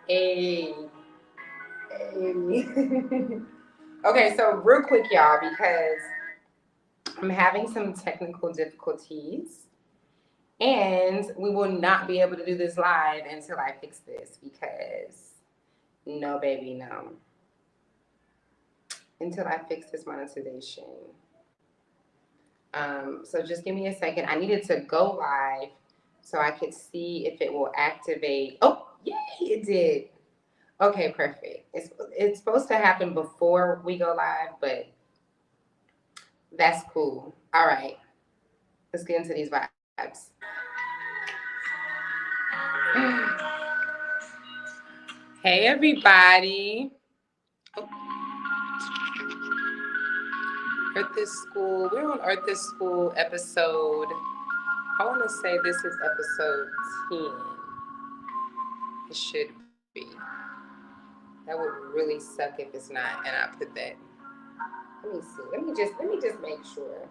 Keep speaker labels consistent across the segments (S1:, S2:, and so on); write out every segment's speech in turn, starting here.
S1: Hey. Hey. Okay, so real quick, y'all, because I'm having some technical difficulties, and we will not be able to do this live until I fix this because no, baby, no. Until I fix this monetization. So just give me a second. I needed to go live so I could see if it will activate. Oh, yay, it did. Okay, perfect. It's supposed to happen before we go live, but that's cool. All right, let's get into these vibes. Hey, everybody. Oh, Earth is School. We're on Earth is School episode. I want to say this is episode 10. It should be. That would really suck if it's not, and I put that. Let me see. Let me just make sure.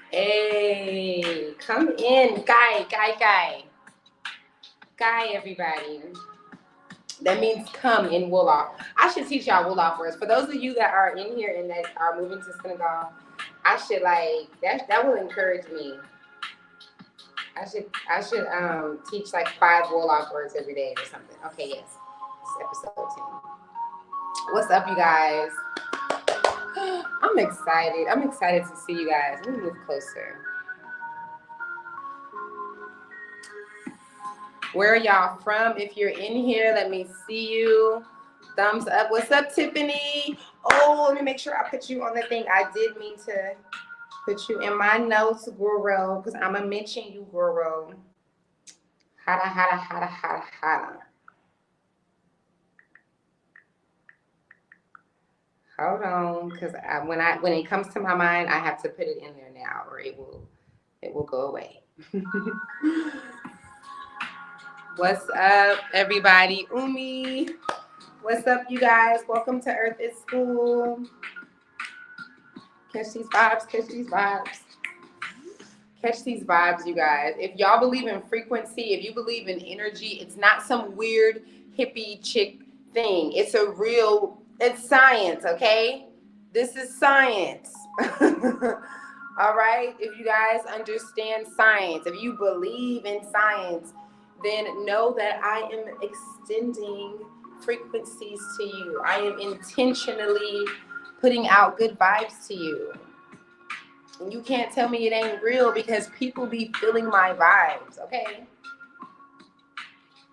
S1: Hey, come in, guy, everybody. That means come in Wolof. I should teach y'all Wolof words. For those of you that are in here and that are moving to Senegal, I should like that. That will encourage me. I should teach like 5 Wolof words every day or something. Okay, yes, it's episode 10. What's up, you guys? I'm excited. I'm excited to see you guys. Let me move closer. Where are y'all from? If you're in here, let me see you. Thumbs up. What's up, Tiffany? Oh, let me make sure I put you on the thing. I did mean to put you in my notes, Guru, because I'm going to mention you, Guru. Hada. Hold on, because when it comes to my mind, I have to put it in there now, or it will go away. What's up, everybody? Umi. What's up, you guys? Welcome to Earth is School. Catch these vibes, catch these vibes. Catch these vibes, you guys. If y'all believe in frequency, if you believe in energy, it's not some weird hippie chick thing. It's science, okay? This is science. All right? If you guys understand science, if you believe in science, then know that I am extending frequencies to you. I am intentionally putting out good vibes to you. And you can't tell me it ain't real because people be feeling my vibes, okay?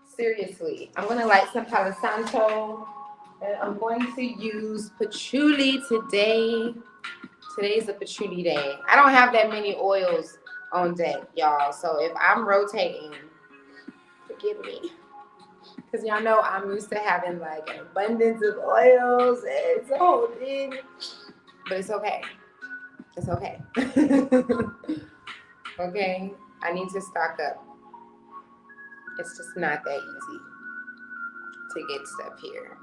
S1: Seriously. I'm going to light some Palo Santo. And I'm going to use patchouli today. Today's a patchouli day. I don't have that many oils on deck, y'all. So if I'm rotating, forgive me. Because y'all know I'm used to having like an abundance of oils and it's a whole thing. But it's okay. It's okay. Okay? I need to stock up. It's just not that easy to get stuff here.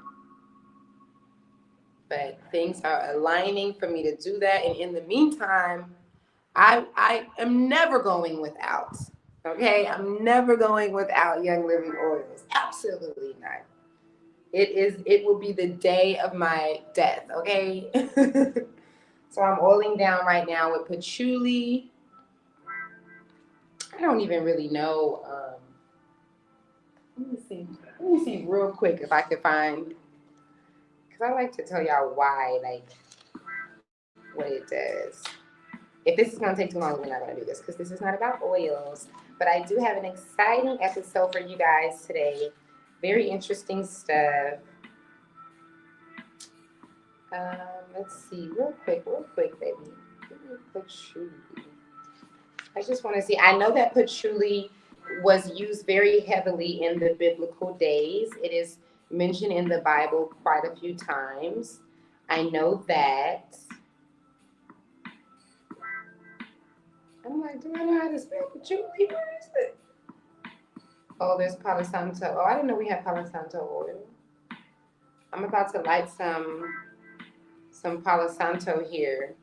S1: But things are aligning for me to do that. And in the meantime, I am never going without. Okay? I'm never going without Young Living oils. Absolutely not. It will be the day of my death, okay? So I'm oiling down right now with patchouli. I don't even really know. Let me see. Let me see real quick if I could find, because I like to tell y'all why, like, what it does. If this is going to take too long, we're not going to do this because this is not about oils. But I do have an exciting episode for you guys today. Very interesting stuff. Let's see, real quick, baby. Give me patchouli. I just want to see. I know that patchouli was used very heavily in the biblical days. It is mentioned in the Bible quite a few times. I know that. I'm like, do I know how to spell patchouli? Where is it? Oh, there's Palo Santo. Oh, I didn't know we had Palo Santo oil. I'm about to light some Palo Santo here.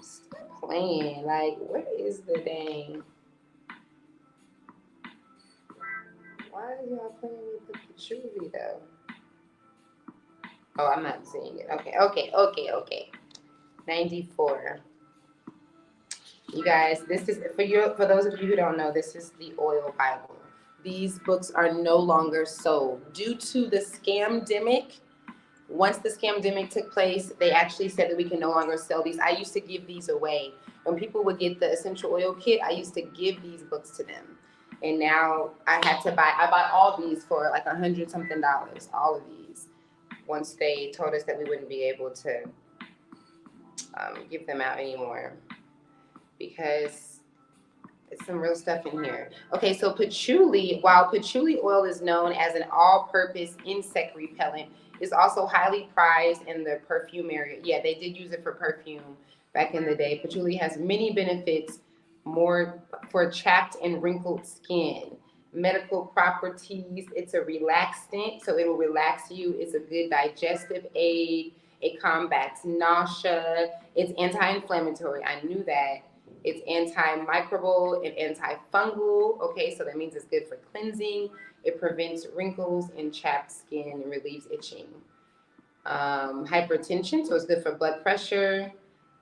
S1: Stop playing. Like, where is the dang? Why are y'all playing with the patchouli though? Oh, I'm not seeing it. Okay. 94. You guys, this is for those of you who don't know, this is the Oil Bible. These books are no longer sold due to the scamdemic. Once the scamdemic took place, they actually said that we can no longer sell these. I used to give these away. When people would get the essential oil kit, I used to give these books to them. And now I bought all these for like $100 something, all of these. Once they told us that we wouldn't be able to give them out anymore because it's some real stuff in here. Okay, so patchouli, while patchouli oil is known as an all-purpose insect repellent, is also highly prized in the perfume area. Yeah, they did use it for perfume back in the day. Patchouli has many benefits, more for chapped and wrinkled skin. Medical properties, it's a relaxant, so it will relax you. It's a good digestive aid. It combats nausea. It's anti-inflammatory. I knew that. It's antimicrobial and antifungal. Okay, so that means it's good for cleansing. It prevents wrinkles and chapped skin and relieves itching. Hypertension, so it's good for blood pressure.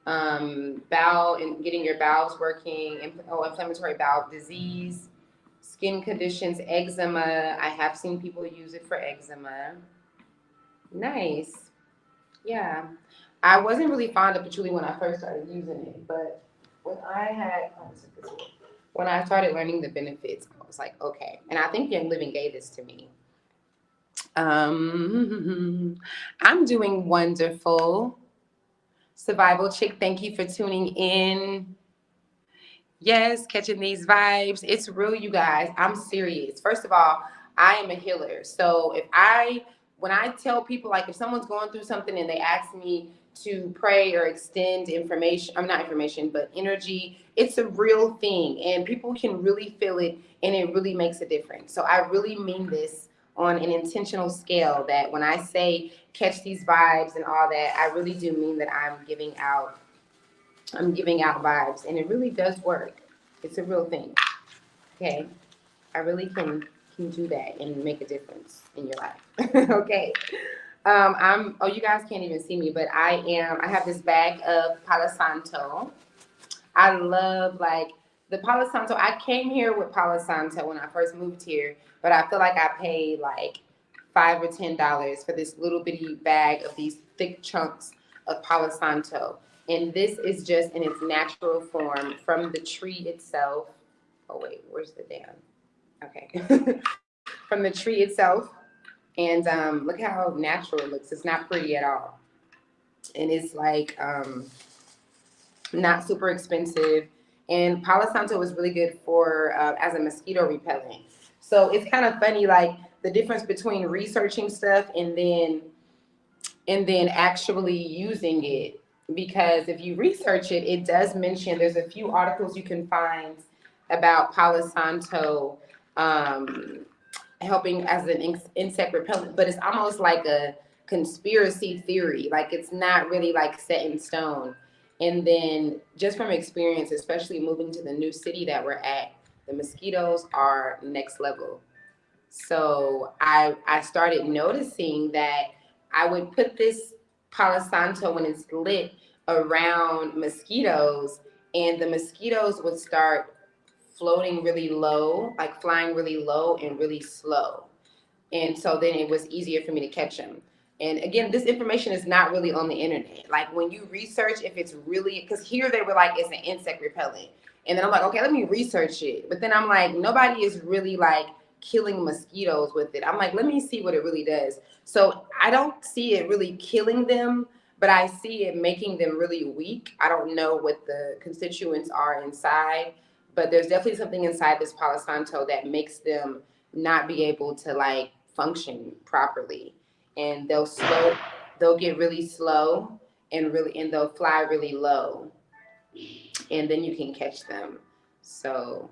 S1: Bowel and getting your bowels working. Inflammatory bowel disease. Skin conditions, eczema. I have seen people use it for eczema. Nice. Yeah. I wasn't really fond of patchouli when I first started using it, but when I started learning the benefits, I was like, okay. And I think Young Living gave this to me. I'm doing wonderful. Survival Chick, thank you for tuning in. Yes, catching these vibes. It's real, you guys. I'm serious. First of all, I am a healer. So when I tell people, like if someone's going through something and they ask me to pray or extend information, I'm not information, but energy, it's a real thing. And people can really feel it and it really makes a difference. So I really mean this on an intentional scale that when I say catch these vibes and all that, I really do mean that I'm giving out vibes, and it really does work. It's a real thing. Okay, I really can do that and make a difference in your life. Okay, you guys can't even see me, but I have this bag of Palo Santo. I love like the Palo Santo. I came here with Palo Santo when I first moved here, but I feel like I paid like $5 or $10 for this little bitty bag of these thick chunks of Palo Santo. And this is just in its natural form from the tree itself. Oh wait, where's the damn? Okay. From the tree itself. And look how natural it looks. It's not pretty at all. And it's like not super expensive. And Palo Santo is really good for as a mosquito repellent. So it's kind of funny, like the difference between researching stuff and then actually using it. Because if you research it, it does mention there's a few articles you can find about Palo Santo helping as an insect repellent, but it's almost like a conspiracy theory. Like it's not really like set in stone. And then just from experience, especially moving to the new city that we're at, the mosquitoes are next level. So I started noticing that I would put this Palo Santo when it's lit around mosquitoes, and the mosquitoes would start floating really low, like flying really low and really slow. And so then it was easier for me to catch them. And again, this information is not really on the internet. Like when you research, if it's really, because here they were like, it's an insect repellent. And then I'm like, okay, let me research it. But then I'm like, nobody is really like killing mosquitoes with it. I'm like, let me see what it really does. So I don't see it really killing them, but I see it making them really weak. I don't know what the constituents are inside, but there's definitely something inside this Palo Santo that makes them not be able to like function properly. And they'll get really slow and they'll fly really low. And then you can catch them. So,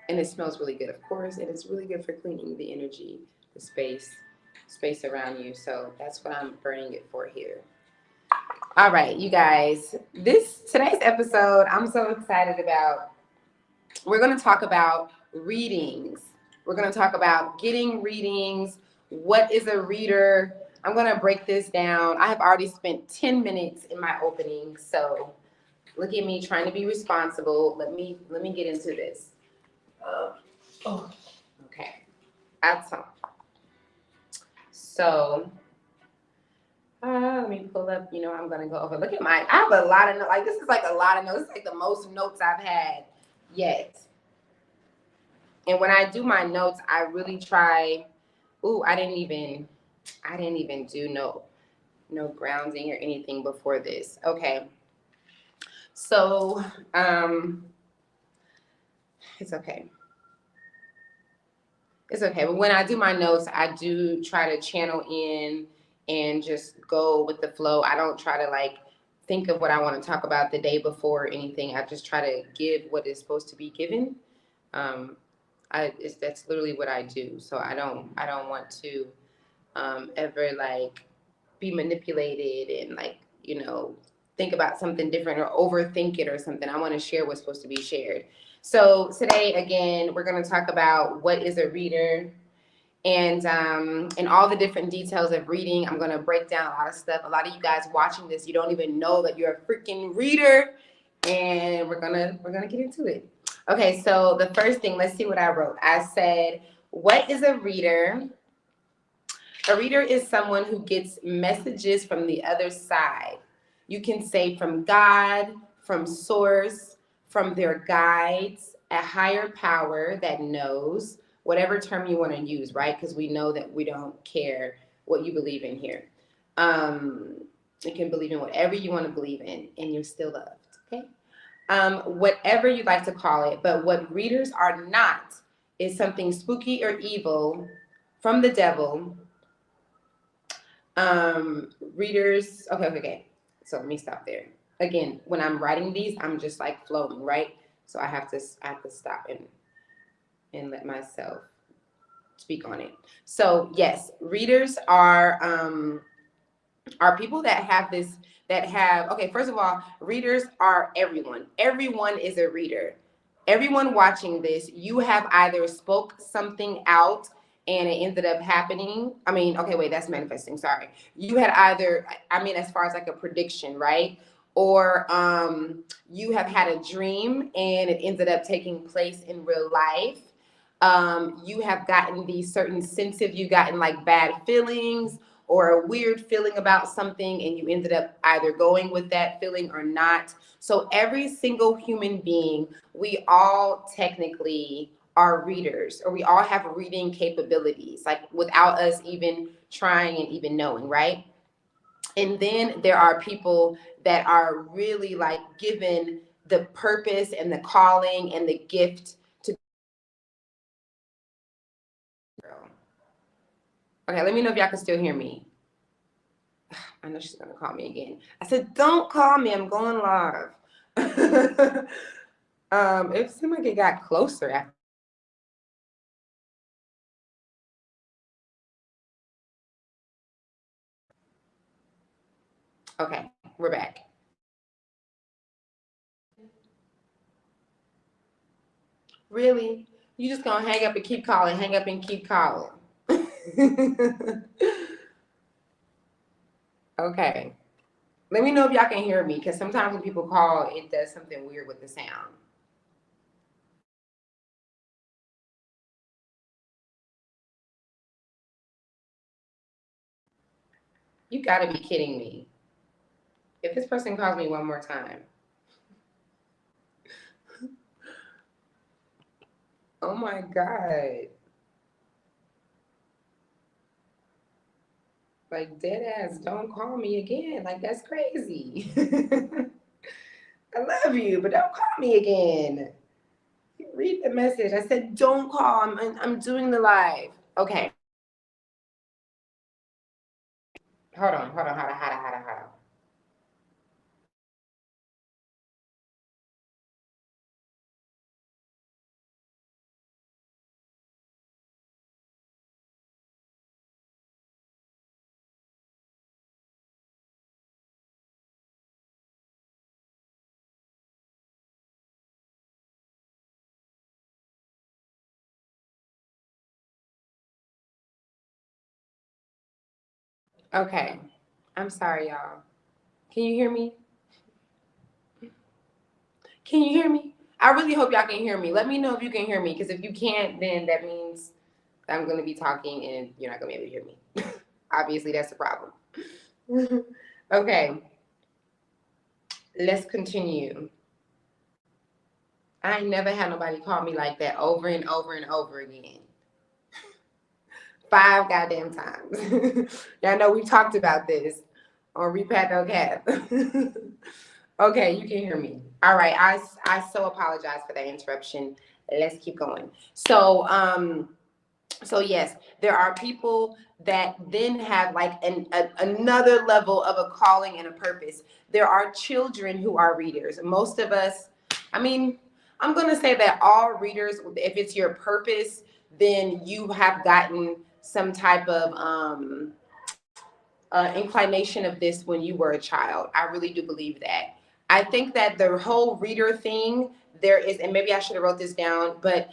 S1: and it smells really good, of course, and it's really good for cleaning the energy, the space around you. So that's what I'm burning it for here. All right, you guys. Today's episode, I'm so excited about. We're going to talk about readings. We're going to talk about getting readings. What is a reader? I'm going to break this down. I have already spent 10 minutes in my opening, so look at me trying to be responsible. Let me get into this. Oh, okay. That's all. So, let me pull up. I'm gonna go over. Look at mine. I have a lot of notes. Like this is like a lot of notes. It's like the most notes I've had yet. And when I do my notes, I really try. Ooh, I didn't even do no grounding or anything before this. Okay. So, it's okay. It's okay. But when I do my notes, I do try to channel in and just go with the flow. I don't try to like think of what I want to talk about the day before or anything. I just try to give what is supposed to be given. Um, that's literally what I do. So I don't want to ever like be manipulated and like think about something different or overthink it or something. I want to share what's supposed to be shared. So today again, we're going to talk about what is a reader and all the different details of reading. I'm going to break down a lot of stuff. A lot of you guys watching this, you don't even know that you're a freaking reader, and we're gonna get into it. Okay, so the first thing, let's see what I wrote. I said, what is a reader? A reader is someone who gets messages from the other side. You can say from God, from source, from their guides, a higher power that knows, whatever term you want to use, right? Because we know that we don't care what you believe in here. You can believe in whatever you want to believe in, and you're still loved, okay? Whatever you like to call it. But what readers are not is something spooky or evil from the devil. Readers. Okay. So let me stop there. Again, when I'm writing these, I'm just like flowing, right? So I have to stop and let myself speak on it. So yes, readers are people that have this that have okay, first of all, readers are everyone. Everyone is a reader. Everyone watching this, you have either spoke something out and it ended up happening. I mean, okay, wait, that's manifesting. Sorry. You had either, I mean, as far as like a prediction, right? Or you have had a dream and it ended up taking place in real life. You have gotten these certain sensitive, you've gotten like bad feelings or a weird feeling about something and you ended up either going with that feeling or not. So every single human being, we all technically are readers, or we all have reading capabilities, like without us even trying and even knowing, right? And then there are people that are really like given the purpose and the calling and the gift to. Okay, let me know if y'all can still hear me. I know she's gonna call me again. I said, don't call me, I'm going live. It seemed like it got closer after. Okay, we're back. Really? You just gonna hang up and keep calling, hang up and keep calling. Okay. Let me know if y'all can hear me, because sometimes when people call, it does something weird with the sound. You gotta be kidding me. If this person calls me one more time. Oh my God. Like dead ass, don't call me again. Like that's crazy. I love you, but don't call me again. Read the message. I said, don't call. I'm doing the live. Okay. Hold on. Okay. I'm sorry, y'all. Can you hear me? Can you hear me? I really hope y'all can hear me. Let me know if you can hear me, because if you can't, then that means I'm going to be talking and you're not going to be able to hear me. Obviously, that's the problem. Okay, let's continue. I ain't never had nobody call me like that over and over and over again. 5 goddamn times. Y'all know we talked about this on Repat No Cap. Okay, you can hear me. All right, I so apologize for that interruption. Let's keep going. So yes, there are people that then have like another level of a calling and a purpose. There are children who are readers. Most of us, I mean, I'm going to say that all readers, if it's your purpose, then you have gotten some type of inclination of this when you were a child. I really do believe that. I think that the whole reader thing, there is, and maybe I should have wrote this down, but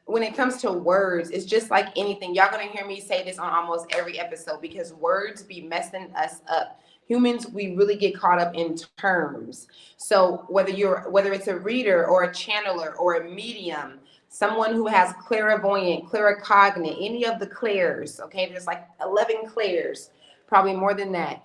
S1: when it comes to words, it's just like anything. Y'all gonna hear me say this on almost every episode, because words be messing us up. Humans, we really get caught up in terms. So whether it's a reader or a channeler or a medium, someone who has clairvoyant, claircognate, any of the clairs, okay, there's like 11 clairs, probably more than that.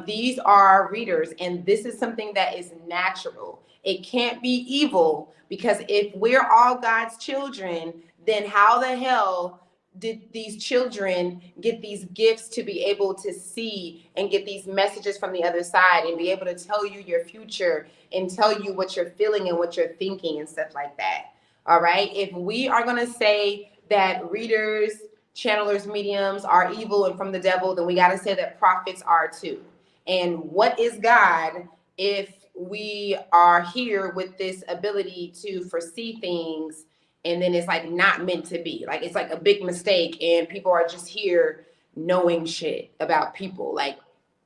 S1: These are readers, and this is something that is natural. It can't be evil, because if we're all God's children, then how the hell did these children get these gifts to be able to see and get these messages from the other side and be able to tell you your future and tell you what you're feeling and what you're thinking and stuff like that? All right. If we are going to say that readers, channelers, mediums are evil and from the devil, then we got to say that prophets are too. And what is God if we are here with this ability to foresee things and then it's like not meant to be? Like it's like a big mistake and people are just here knowing shit about people. Like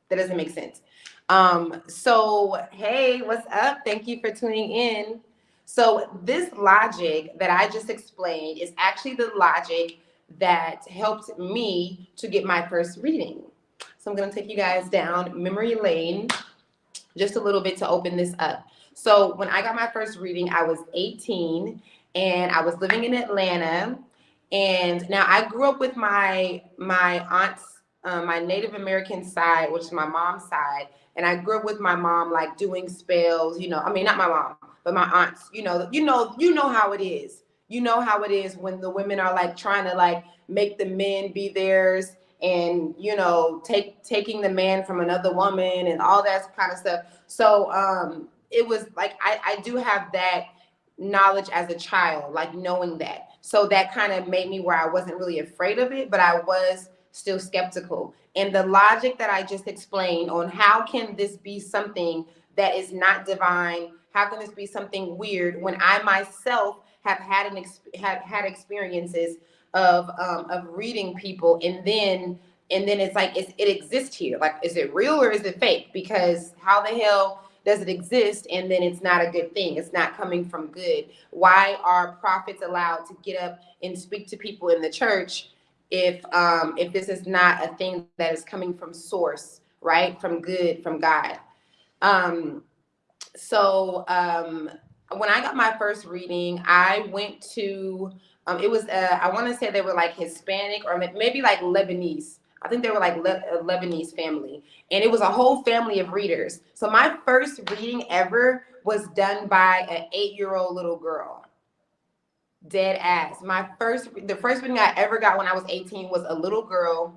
S1: that doesn't make sense. So hey, what's up? Thank you for tuning in. So this logic that I just explained is actually the logic that helped me to get my first reading. So I'm going to take you guys down memory lane just a little bit to open this up. So when I got my first reading, I was 18 and I was living in Atlanta. And now I grew up with my aunts, my Native American side, which is my mom's side. And I grew up with my mom, like doing spells, I mean, not my mom, but my aunts, you know how it is. You know how it is when the women are like trying to like make the men be theirs and taking the man from another woman and all that kind of stuff. So it was like I do have that knowledge as a child, like knowing that. So that kind of made me where I wasn't really afraid of it, but I was still skeptical. And the logic that I just explained on how can this be something that is not divine, how can this be something weird when I myself have had experiences of reading people, and then it's like it exists here. Like, is it real or is it fake? Because how the hell does it exist and then it's not a good thing? It's not coming from good. Why are prophets allowed to get up and speak to people in the church if this is not a thing that is coming from source, right? From good, from God. So when I got my first reading, I went to it was I want to say they were like Hispanic or maybe like Lebanese. I think they were like a Lebanese family, and it was a whole family of readers. So my first reading ever was done by an 8-year-old little girl. Dead ass. The first reading I ever got when I was 18 was a little girl,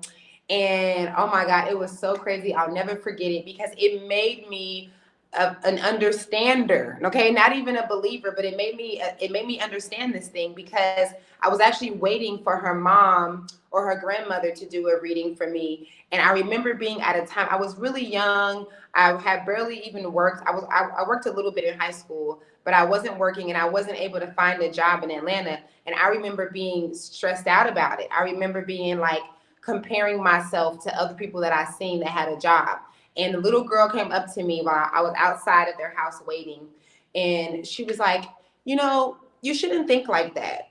S1: and oh my God, it was so crazy. I'll never forget it because it made me an understander. Okay, not even a believer, but it made me understand this thing, because I was actually waiting for her mom or her grandmother to do a reading for me. And I remember being at a time, I was really young. I had barely even worked. I worked a little bit in high school, but I wasn't working and I wasn't able to find a job in Atlanta. And I remember being stressed out about it. I remember being like comparing myself to other people that I seen that had a job. And the little girl came up to me while I was outside of their house waiting. And she was like, you shouldn't think like that.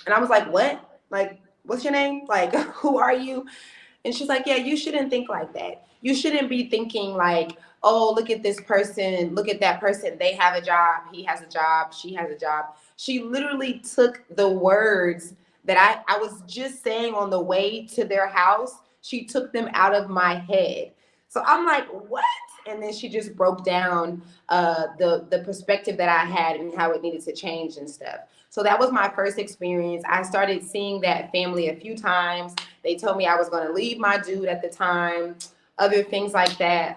S1: And I was like, what? Like, what's your name? Like, who are you? And she's like, yeah, you shouldn't think like that. You shouldn't be thinking like, oh, look at this person, look at that person. They have a job, he has a job, she has a job. She literally took the words that I was just saying on the way to their house. She took them out of my head. So I'm like, what? And then she just broke down the perspective that I had and how it needed to change and stuff. So that was my first experience. I started seeing that family a few times. They told me I was going to leave my dude at the time, other things like that.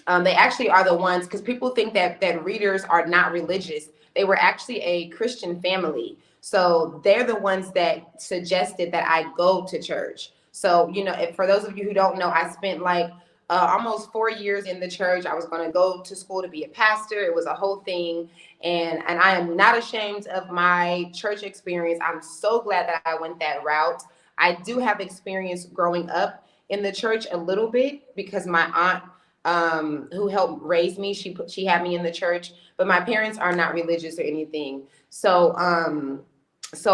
S1: They actually are the ones, because people think that readers are not religious. They were actually a Christian family. So they're the ones that suggested that I go to church. So, if, for those of you who don't know, I spent like almost 4 years in the church. I was going to go to school to be a pastor. It was a whole thing. And I am not ashamed of my church experience. I'm so glad that I went that route. I do have experience growing up in the church a little bit, because my aunt, who helped raise me, she had me in the church, but my parents are not religious or anything. So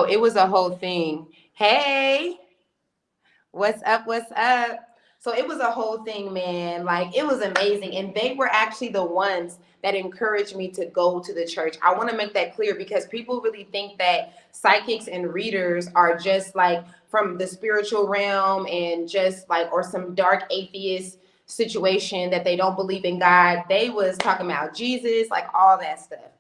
S1: it was a whole thing. Hey, what's up? What's up? So it was a whole thing, man. Like, it was amazing. And they were actually the ones that encouraged me to go to the church. I want to make that clear, because people really think that psychics and readers are just like from the spiritual realm, and just like, or some dark atheist situation that they don't believe in God. They was talking about Jesus, like all that stuff.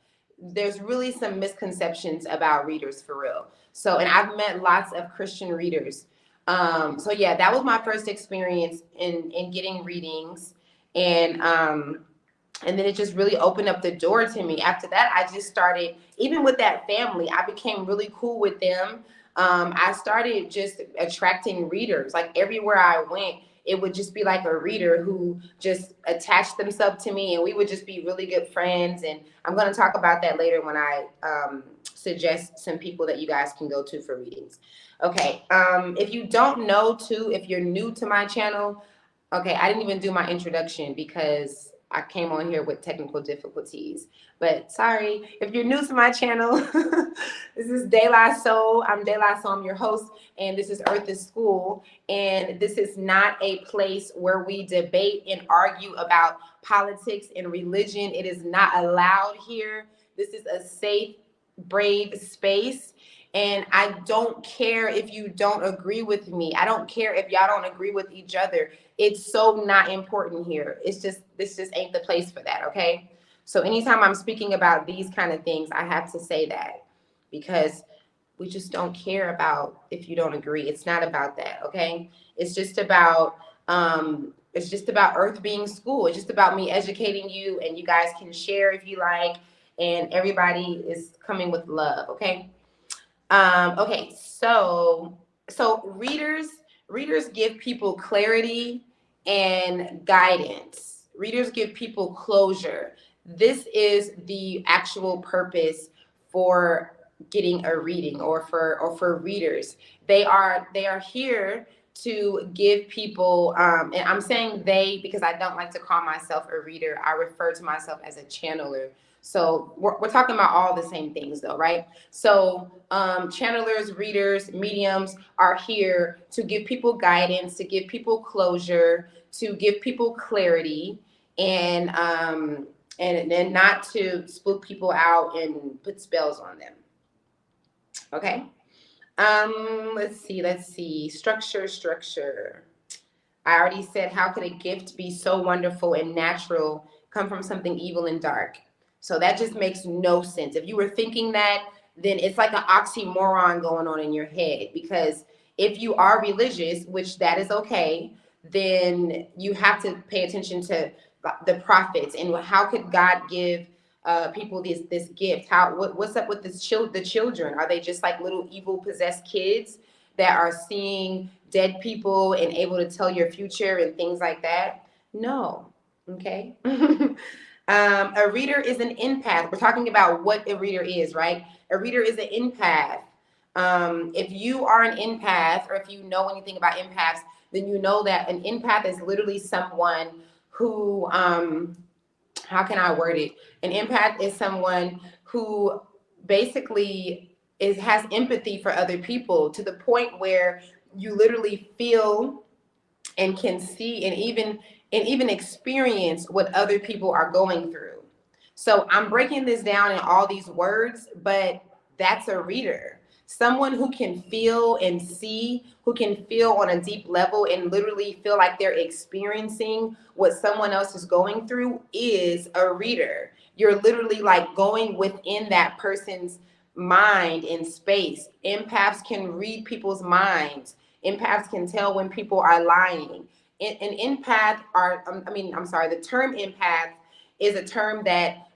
S1: There's really some misconceptions about readers, for real. So, and I've met lots of Christian readers. So yeah, that was my first experience in getting readings. And then it just really opened up the door to me. After that, I just started, even with that family, I became really cool with them. I started just attracting readers. Like, everywhere I went, it would just be like a reader who just attached themselves to me, and we would just be really good friends. And I'm going to talk about that later when I suggest some people that you guys can go to for readings. Okay, if you don't know too, if you're new to my channel, okay, I didn't even do my introduction because I came on here with technical difficulties. But sorry, if you're new to my channel, this is De La Soul. I'm De La Soul, I'm your host, and this is Earth is School. And this is not a place where we debate and argue about politics and religion. It is not allowed here. This is a safe, brave space. And I don't care if you don't agree with me. I don't care if y'all don't agree with each other. It's so not important here. This just ain't the place for that, okay? So anytime I'm speaking about these kind of things, I have to say that, because we just don't care about if you don't agree. It's not about that, okay? It's just about Earth being school. It's just about me educating you, and you guys can share if you like, and everybody is coming with love, okay? Okay, so readers give people clarity and guidance. Readers give people closure. This is the actual purpose for getting a reading, or for readers. They are here to give people, and I'm saying they because I don't like to call myself a reader. I refer to myself as a channeler. So we're talking about all the same things though, right? So channelers, readers, mediums are here to give people guidance, to give people closure, to give people clarity, and not to spook people out and put spells on them. Okay. Let's see. Structure. I already said, how could a gift be so wonderful and natural come from something evil and dark? So that just makes no sense. If you were thinking that, then it's like an oxymoron going on in your head. Because if you are religious, which that is okay, then you have to pay attention to the prophets, and how could God give people this gift? What's up with the children? Are they just like little evil possessed kids that are seeing dead people and able to tell your future and things like that? No. Okay. A reader is an empath. We're talking about what a reader is, right? A reader is an empath. If you are an empath, or if you know anything about empaths, then you know that an empath is literally someone who, how can I word it? An empath is someone who basically has empathy for other people, to the point where you literally feel and can see and even experience what other people are going through. So I'm breaking this down in all these words, but that's a reader. Someone who can feel and see, who can feel on a deep level and literally feel like they're experiencing what someone else is going through is a reader. You're literally like going within that person's mind and space. Empaths can read people's minds. Empaths can tell when people are lying. An empath are, I'm sorry, the term empath is a term that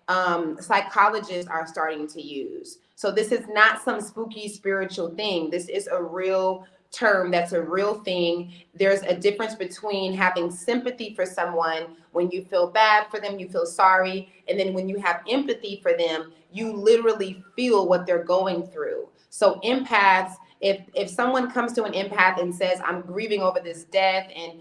S1: psychologists are starting to use. So this is not some spooky spiritual thing. This is a real term that's a real thing. There's a difference between having sympathy for someone when you feel bad for them, you feel sorry, and then when you have empathy for them, you literally feel what they're going through. So empaths, if someone comes to an empath and says, I'm grieving over this death, and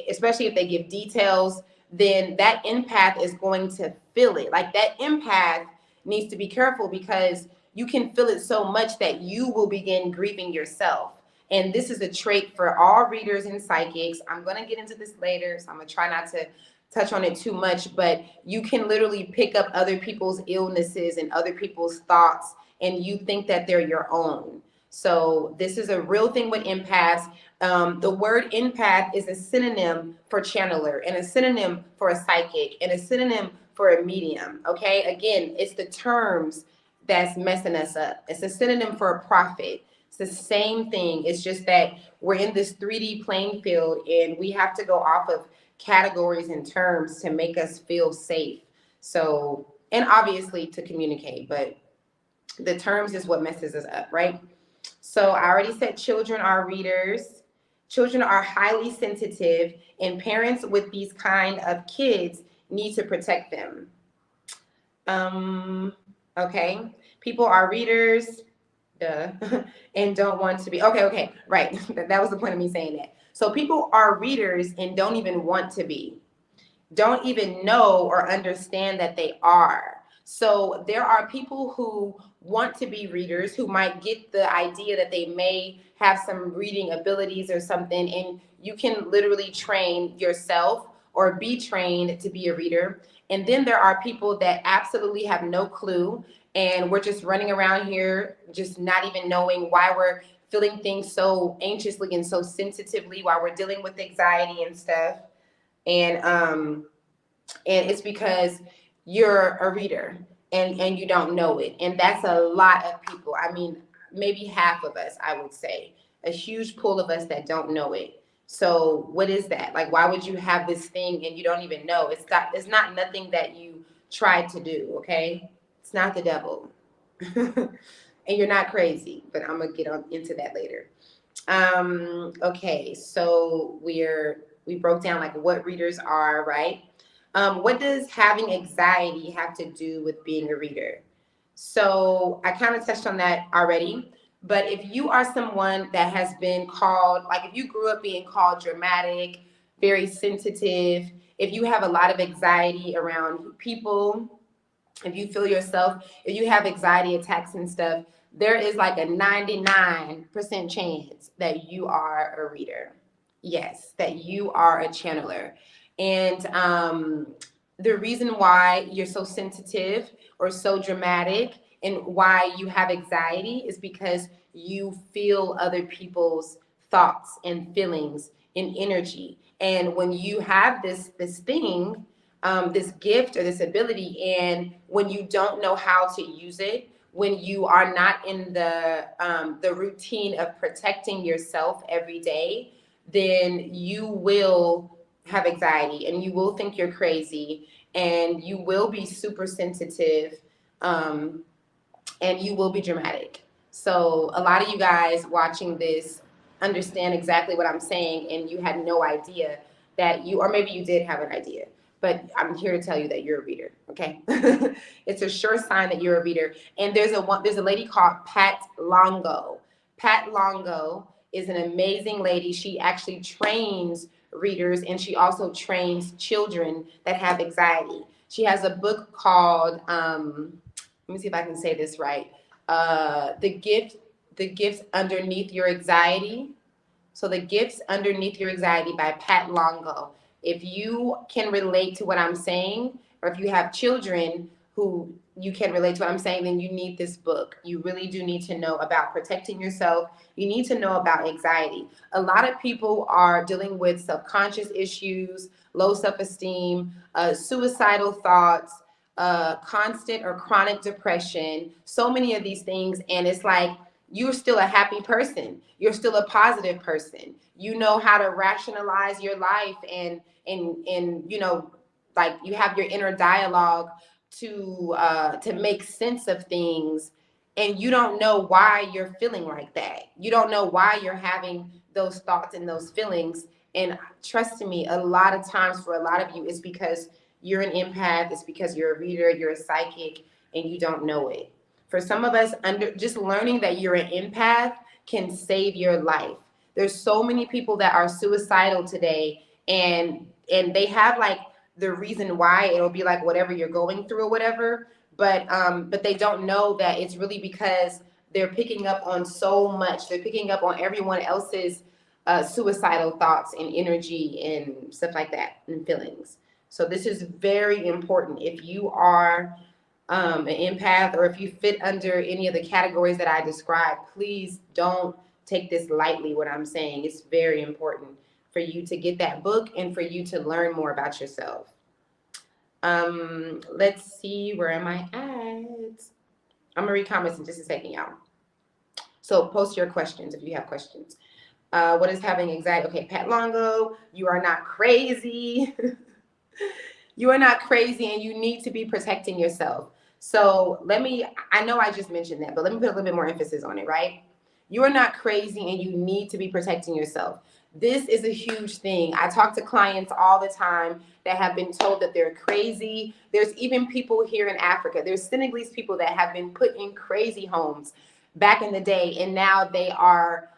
S1: especially if they give details, then that empath is going to feel it. Like that empath needs to be careful because you can feel it so much that you will begin grieving yourself. And this is a trait for all readers and psychics. I'm going to get into this later, so I'm going to try not to touch on it too much, but you can literally pick up other people's illnesses and other people's thoughts, and you think that they're your own. So this is a real thing with empaths. The word empath is a synonym for channeler and a synonym for a psychic and a synonym for a medium. Okay, again, it's the terms that's messing us up. It's a synonym for a prophet. It's the same thing. It's just that we're in this 3D playing field and we have to go off of categories and terms to make us feel safe. So, and obviously to communicate, but the terms is what messes us up, right? So I already said children are readers. Children are highly sensitive, and parents with these kind of kids need to protect them. Okay. People are readers, duh, and don't want to be. Okay, right. That was the point of me saying that. So people are readers and don't even want to be, don't even know or understand that they are. So there are people who want to be readers who might get the idea that they may have some reading abilities or something, and you can literally train yourself or be trained to be a reader. And then there are people that absolutely have no clue, and we're just running around here, just not even knowing why we're feeling things so anxiously and so sensitively while we're dealing with anxiety and stuff. And it's because you're a reader and you don't know it, and that's a lot of people. I mean, maybe half of us, I would say, a huge pool of us that don't know it. So what is that? Like, why would you have this thing and you don't even know? It's not nothing that you tried to do. Okay, it's not the devil. And you're not crazy, but I'm gonna get on into that later. Okay, so we broke down like what readers are, right? What does having anxiety have to do with being a reader? So I kind of touched on that already, but if you are someone that has been called, like if you grew up being called dramatic, very sensitive, if you have a lot of anxiety around people, if you feel yourself, if you have anxiety attacks and stuff, there is like a 99% chance that you are a reader. Yes, that you are a channeler. And the reason why you're so sensitive or so dramatic and why you have anxiety is because you feel other people's thoughts and feelings and energy. And when you have this thing, this gift or this ability, and when you don't know how to use it, when you are not in the routine of protecting yourself every day, then you will have anxiety and you will think you're crazy and you will be super sensitive, and you will be dramatic. So a lot of you guys watching this understand exactly what I'm saying, and you had no idea that you, or maybe you did have an idea, but I'm here to tell you that you're a reader. Okay. It's a sure sign that you're a reader. And there's a lady called Pat Longo. Pat Longo is an amazing lady. She actually trains readers, and she also trains children that have anxiety. She has a book called let me see if I can say this right. The gift underneath your anxiety. So The Gifts Underneath Your Anxiety by Pat Longo. If you can relate to what I'm saying, or if you have children who you can relate to what I'm saying, then you need this book. You really do need to know about protecting yourself. You need to know about anxiety. A lot of people are dealing with subconscious issues, low self-esteem, suicidal thoughts, constant or chronic depression, so many of these things. And it's like, you're still a happy person. You're still a positive person. You know how to rationalize your life and you know, like you have your inner dialogue to make sense of things, and you don't know why you're feeling like that. You don't know why you're having those thoughts and those feelings. And trust me, a lot of times for a lot of you, it's because you're an empath, it's because you're a reader, you're a psychic, and you don't know it. For some of us, just learning that you're an empath can save your life. There's so many people that are suicidal today, and they have like the reason why. It'll be like whatever you're going through or whatever, but they don't know that it's really because they're picking up on so much. They're picking up on everyone else's suicidal thoughts and energy and stuff like that and feelings. So this is very important. If you are an empath, or if you fit under any of the categories that I described, please don't take this lightly. What I'm saying, it's very important for you to get that book and for you to learn more about yourself. Let's see, where am I at? I'm gonna read comments in just a second, y'all. So post your questions if you have questions. What is having anxiety? Okay, Pat Longo, you are not crazy. You are not crazy, and you need to be protecting yourself. So I know I just mentioned that, but let me put a little bit more emphasis on it, right? You are not crazy, and you need to be protecting yourself. This is a huge thing. I talk to clients all the time that have been told that they're crazy. There's even people here in Africa. There's Senegalese people that have been put in crazy homes back in the day, and now they are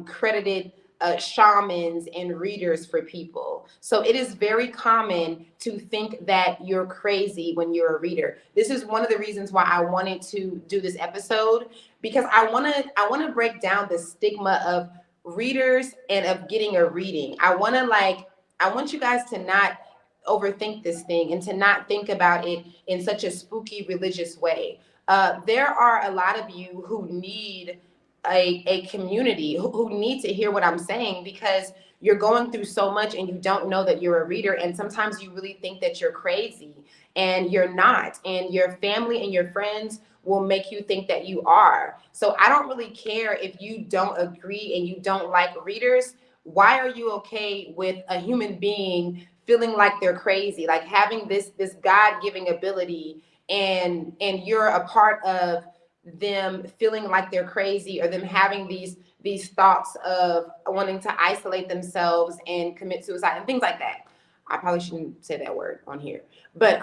S1: credited shamans and readers for people. So it is very common to think that you're crazy when you're a reader. This is one of the reasons why I wanted to do this episode, because I want to break down the stigma of readers and of getting a reading. I want you guys to not overthink this thing and to not think about it in such a spooky religious way. There are a lot of you who need a community, who need to hear what I'm saying, because you're going through so much and you don't know that you're a reader, and sometimes you really think that you're crazy and you're not, and your family and your friends will make you think that you are. So I don't really care if you don't agree and you don't like readers. Why are you okay with a human being feeling like they're crazy, like having this God-giving ability, and you're a part of them feeling like they're crazy, or them having these thoughts of wanting to isolate themselves and commit suicide and things like that? I probably shouldn't say that word on here, but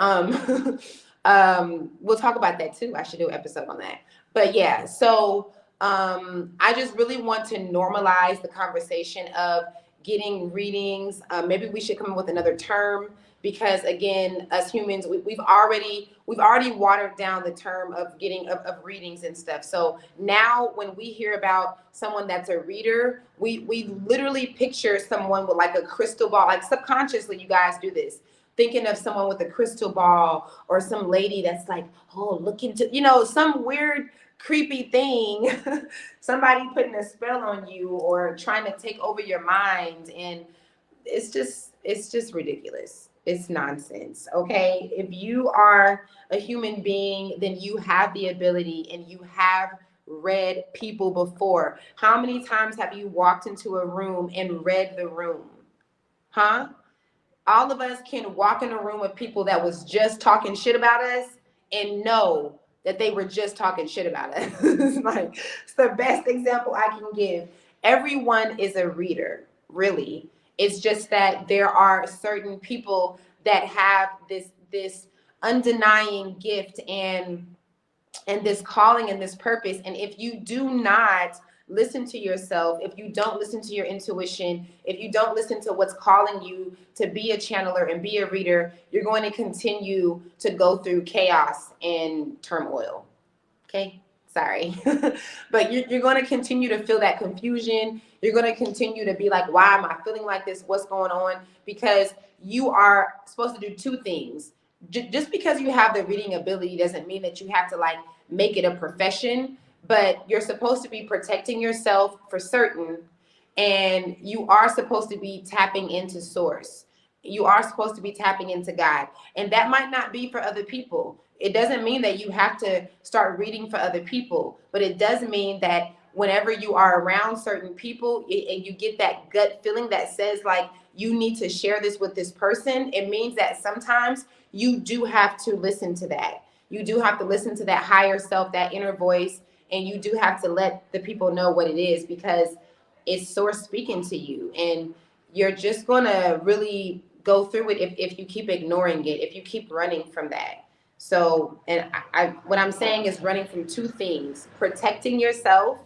S1: we'll talk about that too. I should do an episode on that. But yeah, so I just really want to normalize the conversation of getting readings. Maybe we should come up with another term, because again, us humans, we've already watered down the term of getting of readings and stuff. So now when we hear about someone that's a reader, we literally picture someone with like a crystal ball. Like subconsciously, you guys do this, thinking of someone with a crystal ball, or some lady that's like, oh, look into, some weird creepy thing, somebody putting a spell on you or trying to take over your mind. And it's just ridiculous. It's nonsense. Okay, if you are a human being, then you have the ability, and you have read people before. How many times have you walked into a room and read the room? All of us can walk in a room of people that was just talking shit about us and know that they were just talking shit about us. Like, it's the best example I can give. Everyone is a reader, really. It's just that there are certain people that have this undenying gift and this calling and this purpose. And if you do not listen to yourself, if you don't listen to your intuition, if you don't listen to what's calling you to be a channeler and be a reader, you're going to continue to go through chaos and turmoil. Okay? Sorry. But you're going to continue to feel that confusion. You're going to continue to be like, why am I feeling like this? What's going on? Because you are supposed to do two things. Just because you have the reading ability doesn't mean that you have to like make it a profession, but you're supposed to be protecting yourself for certain. And you are supposed to be tapping into source. You are supposed to be tapping into God. And that might not be for other people. It doesn't mean that you have to start reading for other people, but it does mean that whenever you are around certain people and you get that gut feeling that says like you need to share this with this person, it means that sometimes you do have to listen to that. You do have to listen to that higher self, that inner voice, and you do have to let the people know what it is, because it's source speaking to you, and you're just going to really go through it if you keep ignoring it, if you keep running from that. So, and I what I'm saying is running from two things: protecting yourself,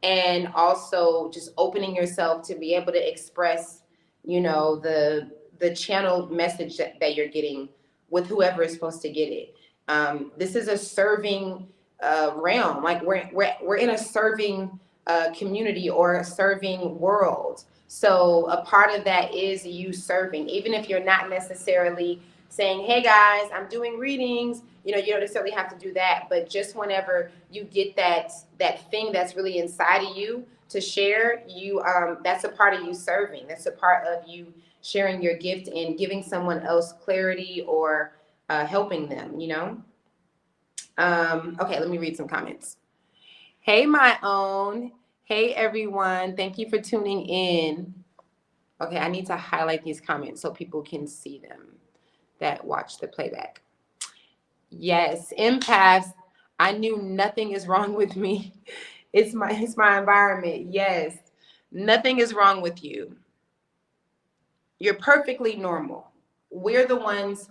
S1: and also just opening yourself to be able to express, you know, the channeled message that you're getting with whoever is supposed to get it. This is a serving realm. Like we're in a serving community or a serving world. So a part of that is you serving, even if you're not necessarily saying, hey guys, I'm doing readings. You know, you don't necessarily have to do that, but just whenever you get that thing that's really inside of you to share, you that's a part of you serving. That's a part of you sharing your gift and giving someone else clarity or helping them, you know. Okay, let me read some comments. Hey, my own. Hey, everyone. Thank you for tuning in. Okay, I need to highlight these comments so people can see them that watch the playback. Yes, empaths. I knew nothing is wrong with me. It's my environment. Yes, nothing is wrong with you. You're perfectly normal. We're the ones.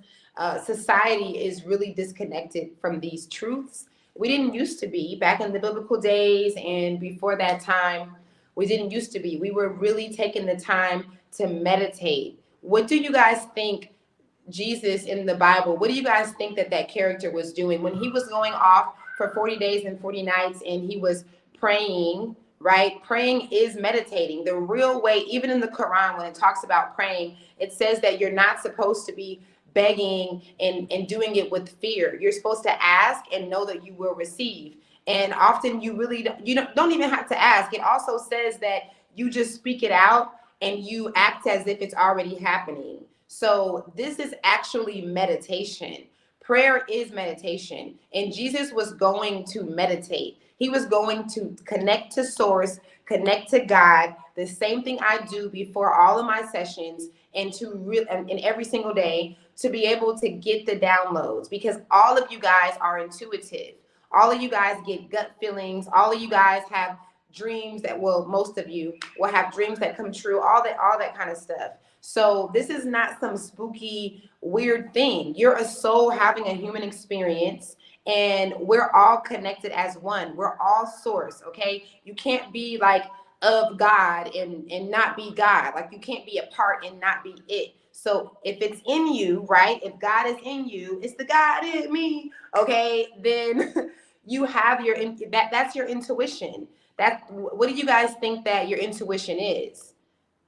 S1: Society is really disconnected from these truths. We didn't used to be back in the biblical days, and before that time, we didn't used to be. We were really taking the time to meditate. What do you guys think Jesus in the Bible, what do you guys think that character was doing when he was going off for 40 days and 40 nights and he was praying, right? Praying is meditating. The real way, even in the Quran, when it talks about praying, it says that you're not supposed to be begging and doing it with fear. You're supposed to ask and know that you will receive. And often you really don't even have to ask. It also says that you just speak it out and you act as if it's already happening. So this is actually meditation. Prayer is meditation. And Jesus was going to meditate. He was going to connect to source, connect to God, the same thing I do before all of my sessions, and and every single day, to be able to get the downloads, because all of you guys are intuitive. All of you guys get gut feelings. All of you guys have dreams that, well, most of you will have dreams that come true, all that kind of stuff. So this is not some spooky, weird thing. You're a soul having a human experience, and we're all connected as one. We're all source, okay? You can't be like of God and not be God. Like you can't be a part and not be it. So if it's in you, right? If God is in you, it's the God in me, okay? Then you have that's your intuition. What do you guys think that your intuition is?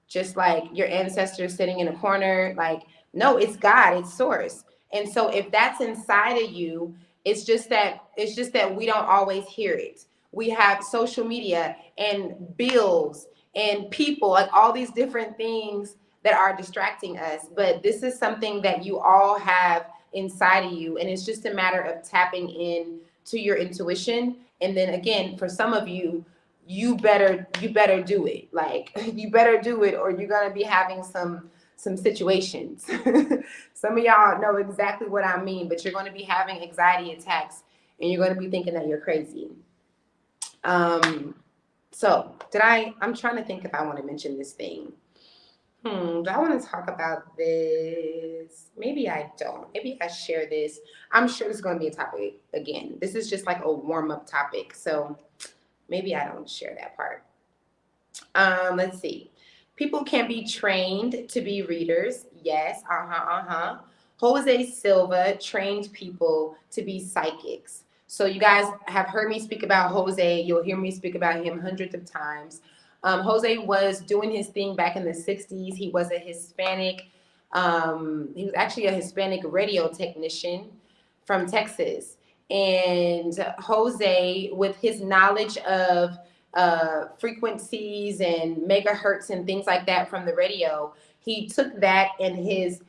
S1: Just like your ancestors sitting in a corner? Like, no, it's God, it's source. And so if that's inside of you, it's just that we don't always hear it. We have social media and bills and people, like all these different things that are distracting us. But this is something that you all have inside of you, and it's just a matter of tapping in to your intuition. And then again, for some of you, you better do it. Like you better do it, or you're gonna be having some situations. Some of y'all know exactly what I mean, but you're going to be having anxiety attacks and you're going to be thinking that you're crazy. So I'm trying to think if I want to mention this thing. Do I want to talk about this? Maybe I don't. Maybe I share this. I'm sure it's going to be a topic again. This is just like a warm-up topic. So maybe I don't share that part. Let's see. People can be trained to be readers. Yes. Jose Silva trained people to be psychics. So you guys have heard me speak about Jose. You'll hear me speak about him hundreds of times. Jose was doing his thing back in the 60s. He was a Hispanic, he was actually a Hispanic radio technician from Texas. And Jose, with his knowledge of frequencies and megahertz and things like that from the radio, he took that and his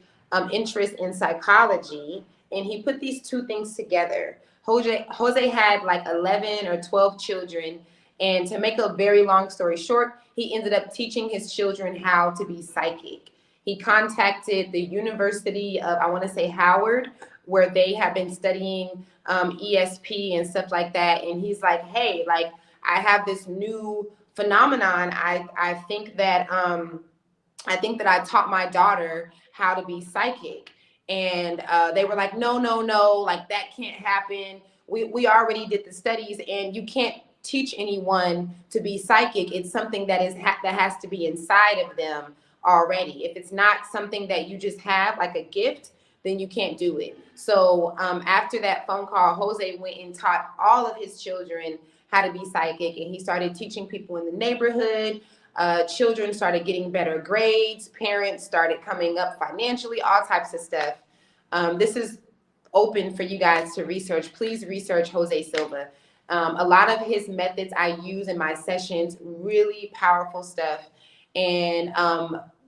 S1: interest in psychology, and he put these two things together. Jose had like 11 or 12 children, and to make a very long story short, he ended up teaching his children how to be psychic. He contacted the University of, I want to say Howard, where they have been studying ESP and stuff like that. And he's like, hey, like, I have this new phenomenon. I think that I taught my daughter how to be psychic. And they were like, no, like that can't happen. We already did the studies, and you can't teach anyone to be psychic. It's something that that has to be inside of them already. If it's not something that you just have, like a gift, then you can't do it. So after that phone call, Jose went and taught all of his children how to be psychic, and he started teaching people in the neighborhood. Children started getting better grades. Parents started coming up financially, all types of stuff. This is open for you guys to research. Please research Jose Silva. A lot of his methods I use in my sessions, really powerful stuff. And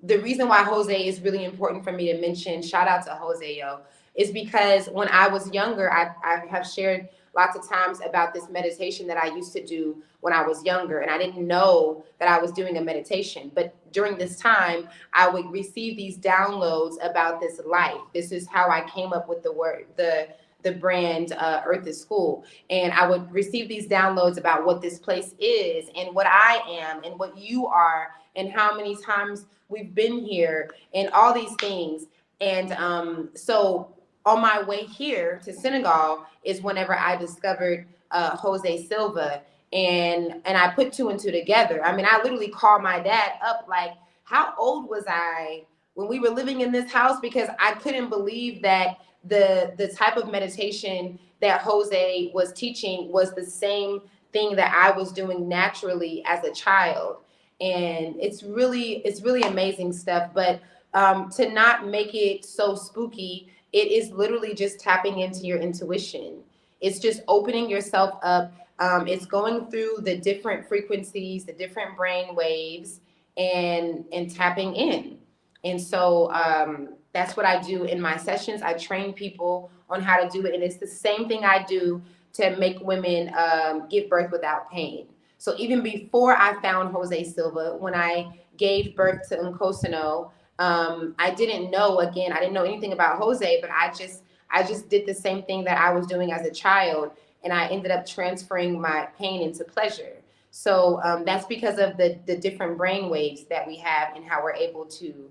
S1: the reason why Jose is really important for me to mention, shout out to Jose, yo, is because when I was younger, I have shared lots of times about this meditation that I used to do when I was younger, and I didn't know that I was doing a meditation. But during this time, I would receive these downloads about this life. This is how I came up with the word, the brand Earth is School. And I would receive these downloads about what this place is and what I am and what you are and how many times we've been here and all these things. And so on my way here to Senegal is whenever I discovered Jose Silva, and I put two and two together. I mean, I literally called my dad up like, how old was I when we were living in this house? Because I couldn't believe that the type of meditation that Jose was teaching was the same thing that I was doing naturally as a child. And it's really amazing stuff. But to not make it so spooky, it is literally just tapping into your intuition. It's just opening yourself up. It's going through the different frequencies, the different brain waves, and tapping in. And so that's what I do in my sessions. I train people on how to do it, and it's the same thing I do to make women give birth without pain. So even before I found Jose Silva, when I gave birth to Nkosino, I didn't know, again, I didn't know anything about Jose, but I just did the same thing that I was doing as a child, and I ended up transferring my pain into pleasure. So that's because of the different brain waves that we have and how we're able to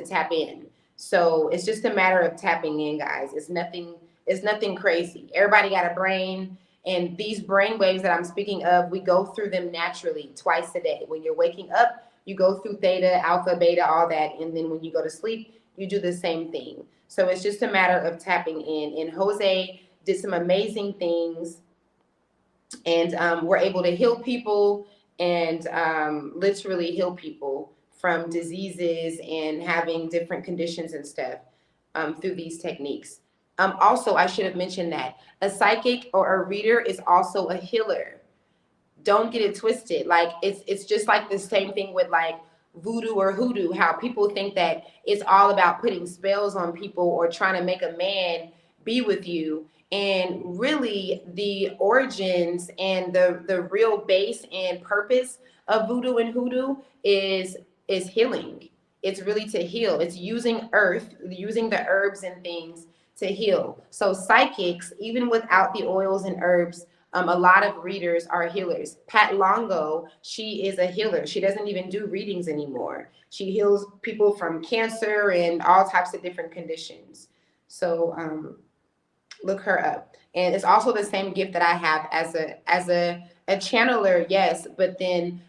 S1: tap in. So it's just a matter of tapping in, guys. It's nothing crazy. Everybody got a brain, and these brain waves that I'm speaking of, we go through them naturally twice a day. When you're waking up, you go through theta, alpha, beta, all that, and then when you go to sleep, you do the same thing. So it's just a matter of tapping in. And Jose did some amazing things, and we're able to heal people and literally heal people from diseases and having different conditions and stuff through these techniques. Also, I should have mentioned that a psychic or a reader is also a healer. Don't get it twisted. Like it's just like the same thing with like voodoo or hoodoo, how people think that it's all about putting spells on people or trying to make a man be with you. And really the origins and the real base and purpose of voodoo and hoodoo is healing. It's really to heal. It's using earth, using the herbs and things to heal. So psychics, even without the oils and herbs, a lot of readers are healers. Pat Longo, she is a healer. She doesn't even do readings anymore. She heals people from cancer and all types of different conditions. So look her up. And it's also the same gift that I have as a channeler, yes, but then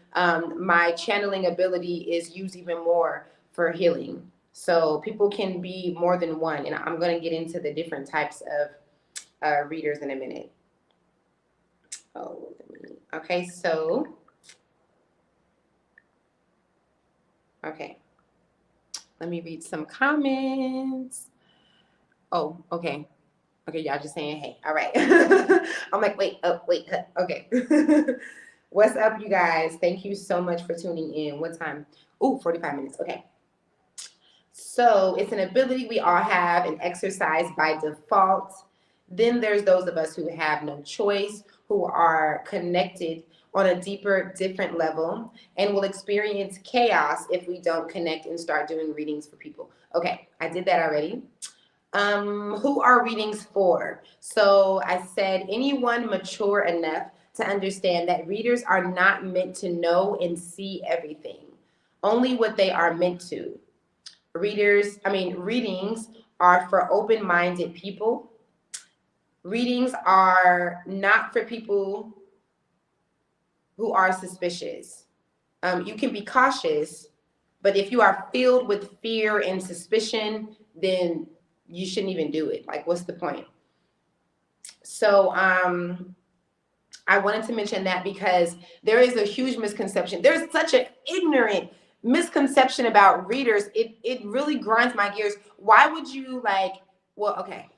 S1: my channeling ability is used even more for healing. So people can be more than one, and I'm going to get into the different types of readers in a minute. Oh, okay, so, okay. Let me read some comments. Oh, okay. Okay, y'all just saying, hey, all right. I'm like, wait, up, wait, okay. What's up, you guys? Thank you so much for tuning in. What time? Ooh, 45 minutes. Okay. So it's an ability we all have and exercise by default. Then there's those of us who have no choice, who are connected on a deeper, different level, and will experience chaos if we don't connect and start doing readings for people. Okay, I did that already. Who are readings for? So I said anyone mature enough to understand that readers are not meant to know and see everything, only what they are meant to. Readings are for open-minded people. Readings are not for people who are suspicious. You can be cautious, but if you are filled with fear and suspicion, then you shouldn't even do it. Like, what's the point? So, I wanted to mention that because there is a huge misconception. There's such an ignorant misconception about readers. It really grinds my gears. Why would you like? Well, okay,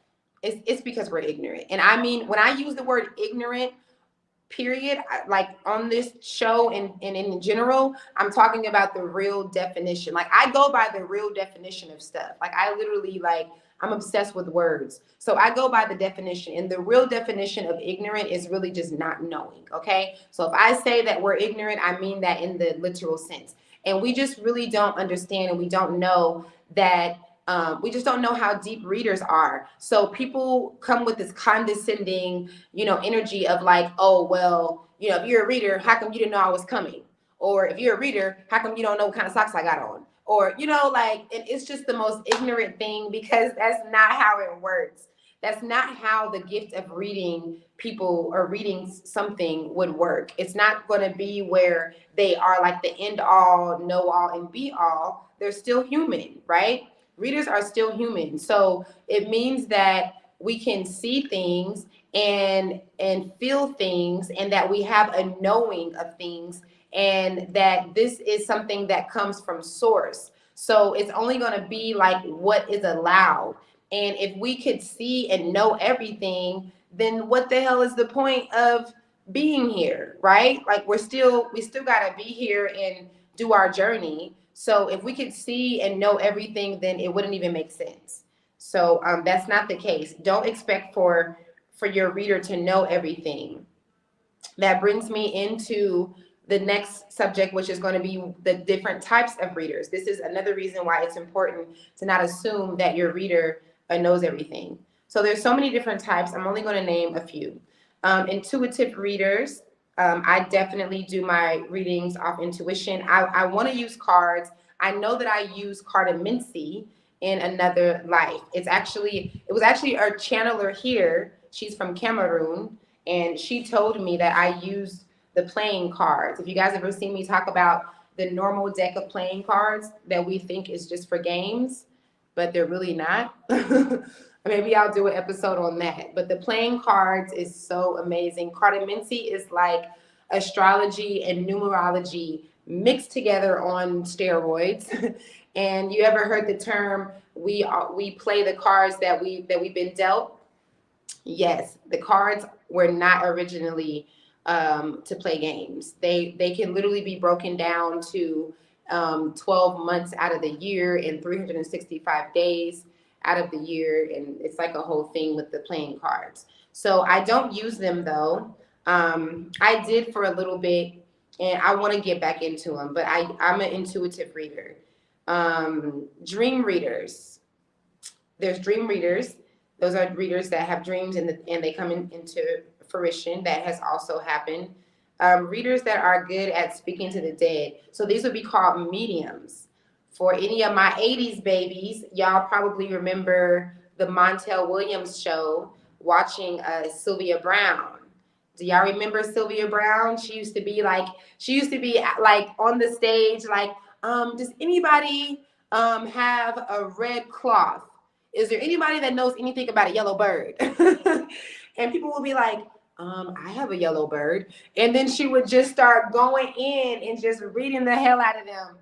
S1: it's because we're ignorant. And I mean, when I use the word ignorant, period, like on this show and in general, I'm talking about the real definition. Like I go by the real definition of stuff. Like I literally like I'm obsessed with words. So I go by the definition, and the real definition of ignorant is really just not knowing. Okay. So if I say that we're ignorant, I mean that in the literal sense. And we just really don't understand, and we don't know that we just don't know how deep readers are. So people come with this condescending, energy of like, oh, well, if you're a reader, how come you didn't know I was coming? Or if you're a reader, how come you don't know what kind of socks I got on? Or, and it's just the most ignorant thing because that's not how it works. That's not how the gift of reading people or reading something would work. It's not going to be where they are like the end all, know all, and be all. They're still human, right? Readers are still human. So it means that we can see things and feel things, and that we have a knowing of things, and that this is something that comes from source. So it's only going to be like what is allowed. And if we could see and know everything, then what the hell is the point of being here, right? Like we still got to be here and do our journey. So if we could see and know everything, then it wouldn't even make sense. So that's not the case. Don't expect for your reader to know everything. That brings me into the next subject, which is going to be the different types of readers. This is another reason why it's important to not assume that your reader knows everything. So there's so many different types. I'm only going to name a few. Intuitive readers. I definitely do my readings off intuition. I want to use cards. I know that I use cartomancy in another life. It was actually our channeler here. She's from Cameroon, and she told me that I used the playing cards. If you guys ever seen me talk about the normal deck of playing cards that we think is just for games, but they're really not. Maybe I'll do an episode on that. But the playing cards is so amazing. Cartomancy is like astrology and numerology mixed together on steroids. And you ever heard the term we play the cards that we've been dealt? Yes, the cards were not originally to play games. They can literally be broken down to 12 months out of the year and 365 days out of the year, and it's like a whole thing with the playing cards. So I don't use them though. I did for a little bit, and I want to get back into them, but I'm an intuitive reader. Dream readers. There's dream readers. Those are readers that have dreams and they come into fruition. That has also happened. Readers that are good at speaking to the dead. So these would be called mediums. For any of my 80s babies, y'all probably remember the Montel Williams show, watching Sylvia Brown. Do y'all remember Sylvia Brown? She used to be like on the stage, like, does anybody have a red cloth? Is there anybody that knows anything about a yellow bird? And people will be like, I have a yellow bird. And then she would just start going in and just reading the hell out of them.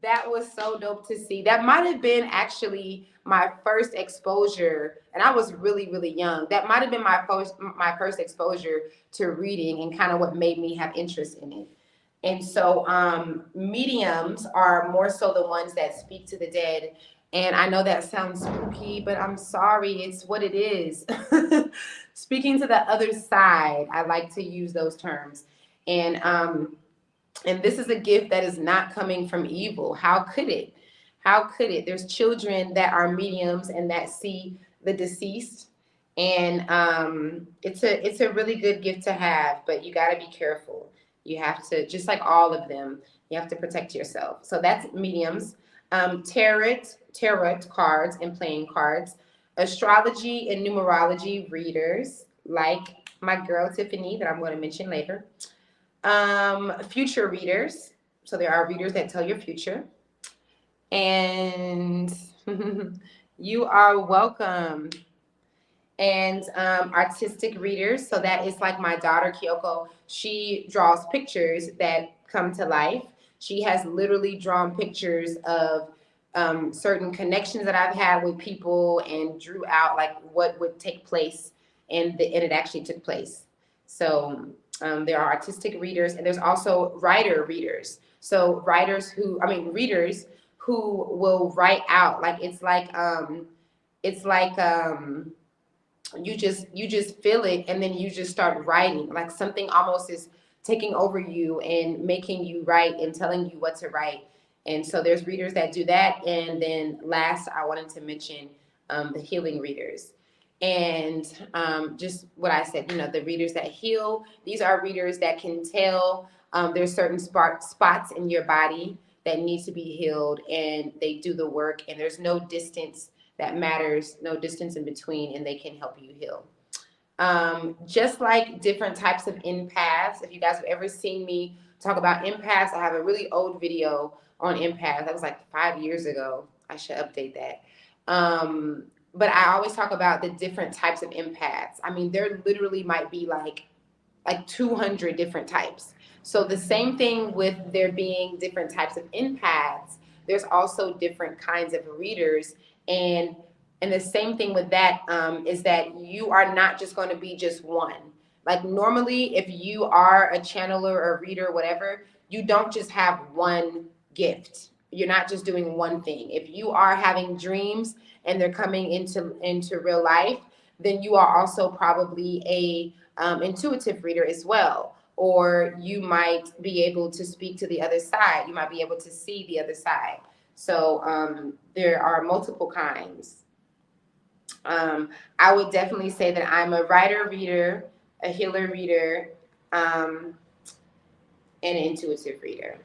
S1: That was so dope to see. That might have been actually my first exposure, and I was really, really young. That might have been my first exposure to reading and kind of what made me have interest in it. And so mediums are more so the ones that speak to the dead. And I know that sounds spooky, but I'm sorry, it's what it is. Speaking to the other side, I like to use those terms. And this is a gift that is not coming from evil. How could it? How could it? There's children that are mediums and that see the deceased. And it's a really good gift to have, but you got to be careful. You have to, just like all of them, you have to protect yourself. So that's mediums. Tarot cards and playing cards, astrology and numerology readers, like my girl Tiffany that I'm going to mention later. Future readers. So there are readers that tell your future. And you are welcome. And artistic readers. So that is like my daughter Kyoko. She draws pictures that come to life. She has literally drawn pictures of certain connections that I've had with people and drew out like what would take place, and it actually took place. So there are artistic readers, and there's also writer readers. So readers who will write out, like you just feel it, and then you just start writing, like something almost is taking over you and making you write and telling you what to write. And so there's readers that do that. And then last, I wanted to mention the healing readers. And just what I said, the readers that heal. These are readers that can tell there's certain spots in your body that needs to be healed, and they do the work, and there's no distance that matters, no distance in between, and they can help you heal. Just like different types of empaths. If you guys have ever seen me talk about empaths, I have a really old video on empaths. That was like 5 years ago. I should update that. But I always talk about the different types of empaths. I mean, there literally might be like 200 different types. So the same thing with there being different types of empaths, there's also different kinds of readers. And the same thing with that is that you are not just going to be just one. Like normally, if you are a channeler or a reader, whatever, you don't just have one gift. You're not just doing one thing. If you are having dreams and they're coming into real life, then you are also probably a intuitive reader as well. Or you might be able to speak to the other side. You might be able to see the other side. So there are multiple kinds. I would definitely say that I'm a writer reader, a healer reader, and an intuitive reader.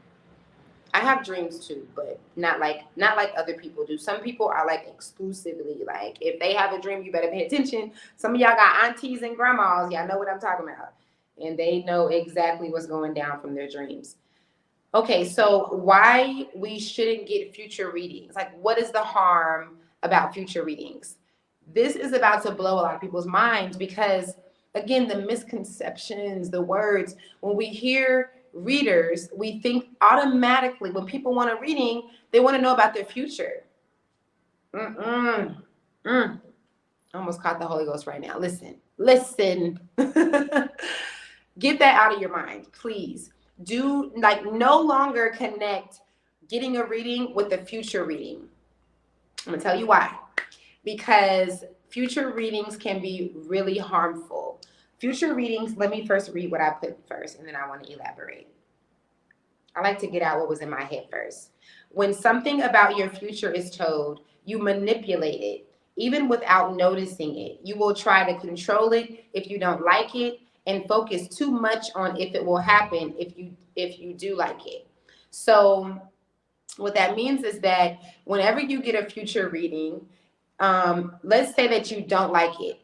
S1: I have dreams too, but not like other people do. Some people are like exclusively like, if they have a dream, you better pay attention. Some of y'all got aunties and grandmas. Y'all know what I'm talking about. And they know exactly what's going down from their dreams. Okay, so why we shouldn't get future readings? Like, what is the harm about future readings? This is about to blow a lot of people's minds because, again, the misconceptions, the words, when we hear readers, we think automatically when people want a reading, they want to know about their future. I almost caught the Holy Ghost right now. Listen. Get that out of your mind, please. Do no longer connect getting a reading with the future reading. I'm gonna tell you why. Because future readings can be really harmful. Future readings, let me first read what I put first, and then I want to elaborate. I like to get out what was in my head first. When something about your future is told, you manipulate it, even without noticing it. You will try to control it if you don't like it, and focus too much on if it will happen if you do like it. So what that means is that whenever you get a future reading, let's say that you don't like it.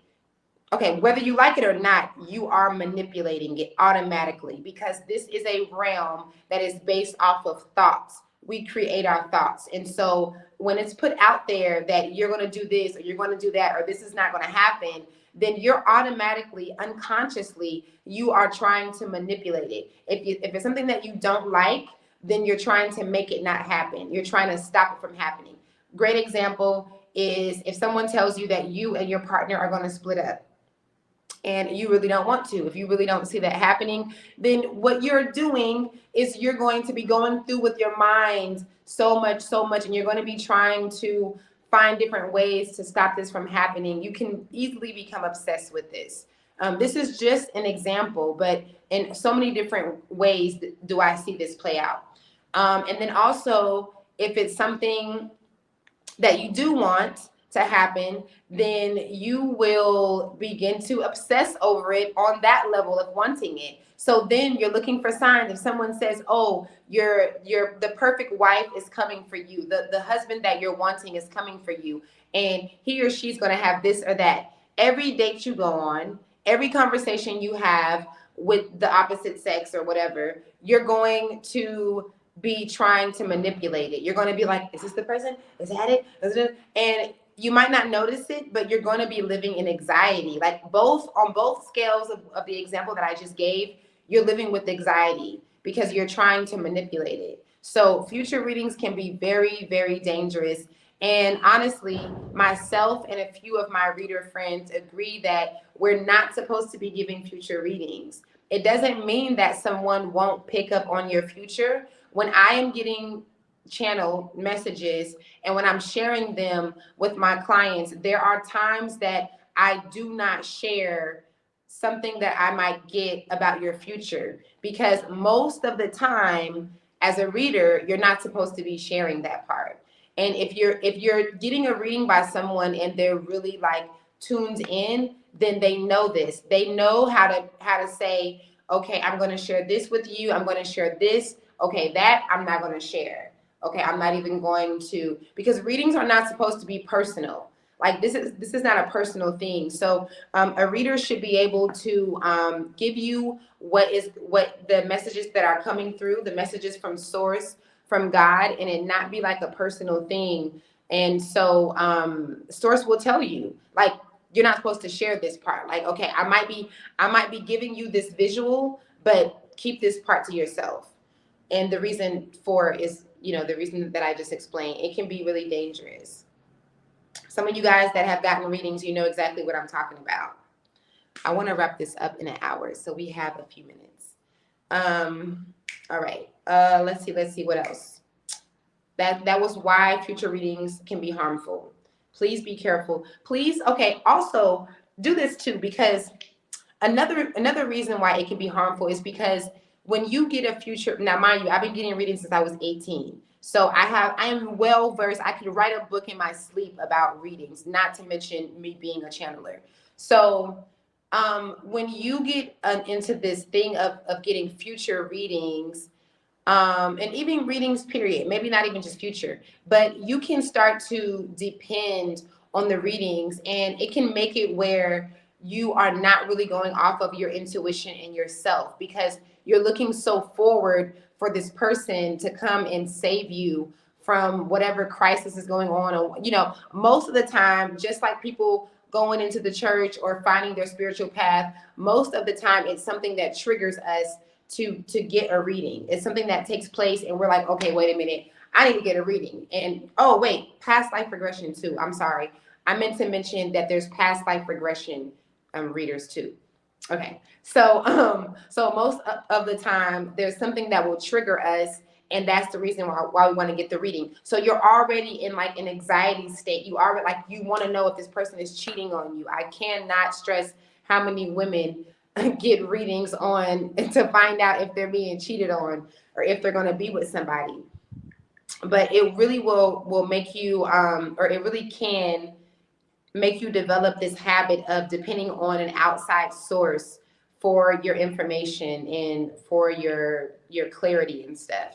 S1: Okay, whether you like it or not, you are manipulating it automatically because this is a realm that is based off of thoughts. We create our thoughts. And so when it's put out there that you're going to do this or you're going to do that or this is not going to happen, then you're automatically, unconsciously, you are trying to manipulate it. If it's something that you don't like, then you're trying to make it not happen. You're trying to stop it from happening. Great example is if someone tells you that you and your partner are going to split up and you really don't want to, if you really don't see that happening, then what you're doing is you're going to be going through with your mind so much, and you're going to be trying to find different ways to stop this from happening. You can easily become obsessed with this. This is just an example, but in so many different ways do I see this play out. And then also, if it's something that you do want to happen, then you will begin to obsess over it on that level of wanting it. So then you're looking for signs. If someone says, oh, you're the perfect wife is coming for you, the husband that you're wanting is coming for you, and he or she's going to have this or that. Every date you go on, every conversation you have with the opposite sex or whatever, you're going to be trying to manipulate it. You're going to be like, is this the person? Is that it? Is it? And you might not notice it, but you're going to be living in anxiety. Like on both scales of the example that I just gave, you're living with anxiety because you're trying to manipulate it. So future readings can be very, very dangerous. And honestly, myself and a few of my reader friends agree that we're not supposed to be giving future readings. It doesn't mean that someone won't pick up on your future. When I am getting channel messages and when I'm sharing them with my clients, there are times that I do not share something that I might get about your future, because most of the time as a reader, you're not supposed to be sharing that part. And if you're getting a reading by someone and they're really like tuned in, then they know this. They know how to say, okay, I'm going to share this with you. I'm going to share this. Okay, that I'm not going to share. Okay, I'm not even going to, because readings are not supposed to be personal. Like this is not a personal thing. So a reader should be able to give you what the messages that are coming through, the messages from source, from God, and it not be like a personal thing. And so source will tell you, like, you're not supposed to share this part. Like, okay, I might be giving you this visual, but keep this part to yourself. And the reason for is, the reason that I just explained. It can be really dangerous. Some of you guys that have gotten readings, you know exactly what I'm talking about. I want to wrap this up in an hour, so we have a few minutes. All right. Let's see what else. That was why future readings can be harmful. Please be careful. Please, okay, also do this too, because another reason why it can be harmful is because when you get a future, now mind you, I've been getting readings since I was 18. So I am well versed. I could write a book in my sleep about readings, not to mention me being a channeler. So when you get into this thing of getting future readings, and even readings, period, maybe not even just future, but you can start to depend on the readings, and it can make it where you are not really going off of your intuition and yourself, because you're looking so forward for this person to come and save you from whatever crisis is going on. Or, most of the time, just like people going into the church or finding their spiritual path, most of the time it's something that triggers us to get a reading. It's something that takes place and we're like, okay, wait a minute, I need to get a reading. And oh wait, past life regression too. I'm sorry, I meant to mention that there's past life regression readers too. Okay, so most of the time there's something that will trigger us, and that's the reason why we want to get the reading. So you're already in like an anxiety state. You are like, you want to know if this person is cheating on you. I cannot stress how many women get readings on to find out if they're being cheated on or if they're going to be with somebody. But it really will make you or it really can make you develop this habit of depending on an outside source for your information and for your clarity and stuff.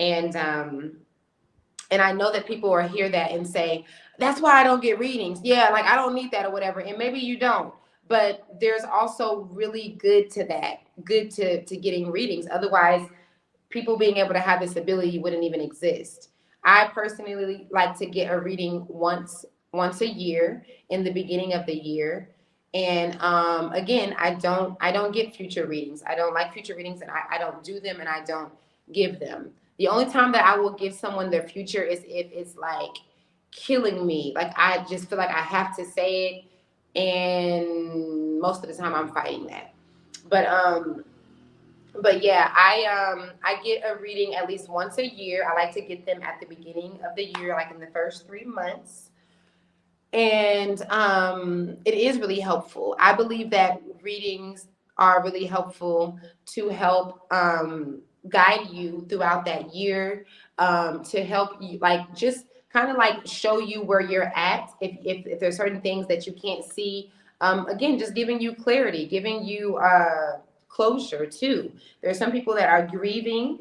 S1: And I know that people will hear that and say, that's why I don't get readings. Yeah, like I don't need that or whatever. And maybe you don't. But there's also really good to that, good to getting readings. Otherwise, people being able to have this ability wouldn't even exist. I personally like to get a reading once a year in the beginning of the year. And again, I don't get future readings. I don't like future readings, and I don't do them, and I don't give them. The only time that I will give someone their future is if it's like killing me. Like I just feel like I have to say it, and most of the time I'm fighting that. But yeah, I get a reading at least once a year. I like to get them at the beginning of the year, like in the first 3 months. And it is really helpful. I believe that readings are really helpful to help guide you throughout that year, to help you, like, just kind of like show you where you're at. If there's certain things that you can't see, again, just giving you clarity, giving you closure too. There's some people that are grieving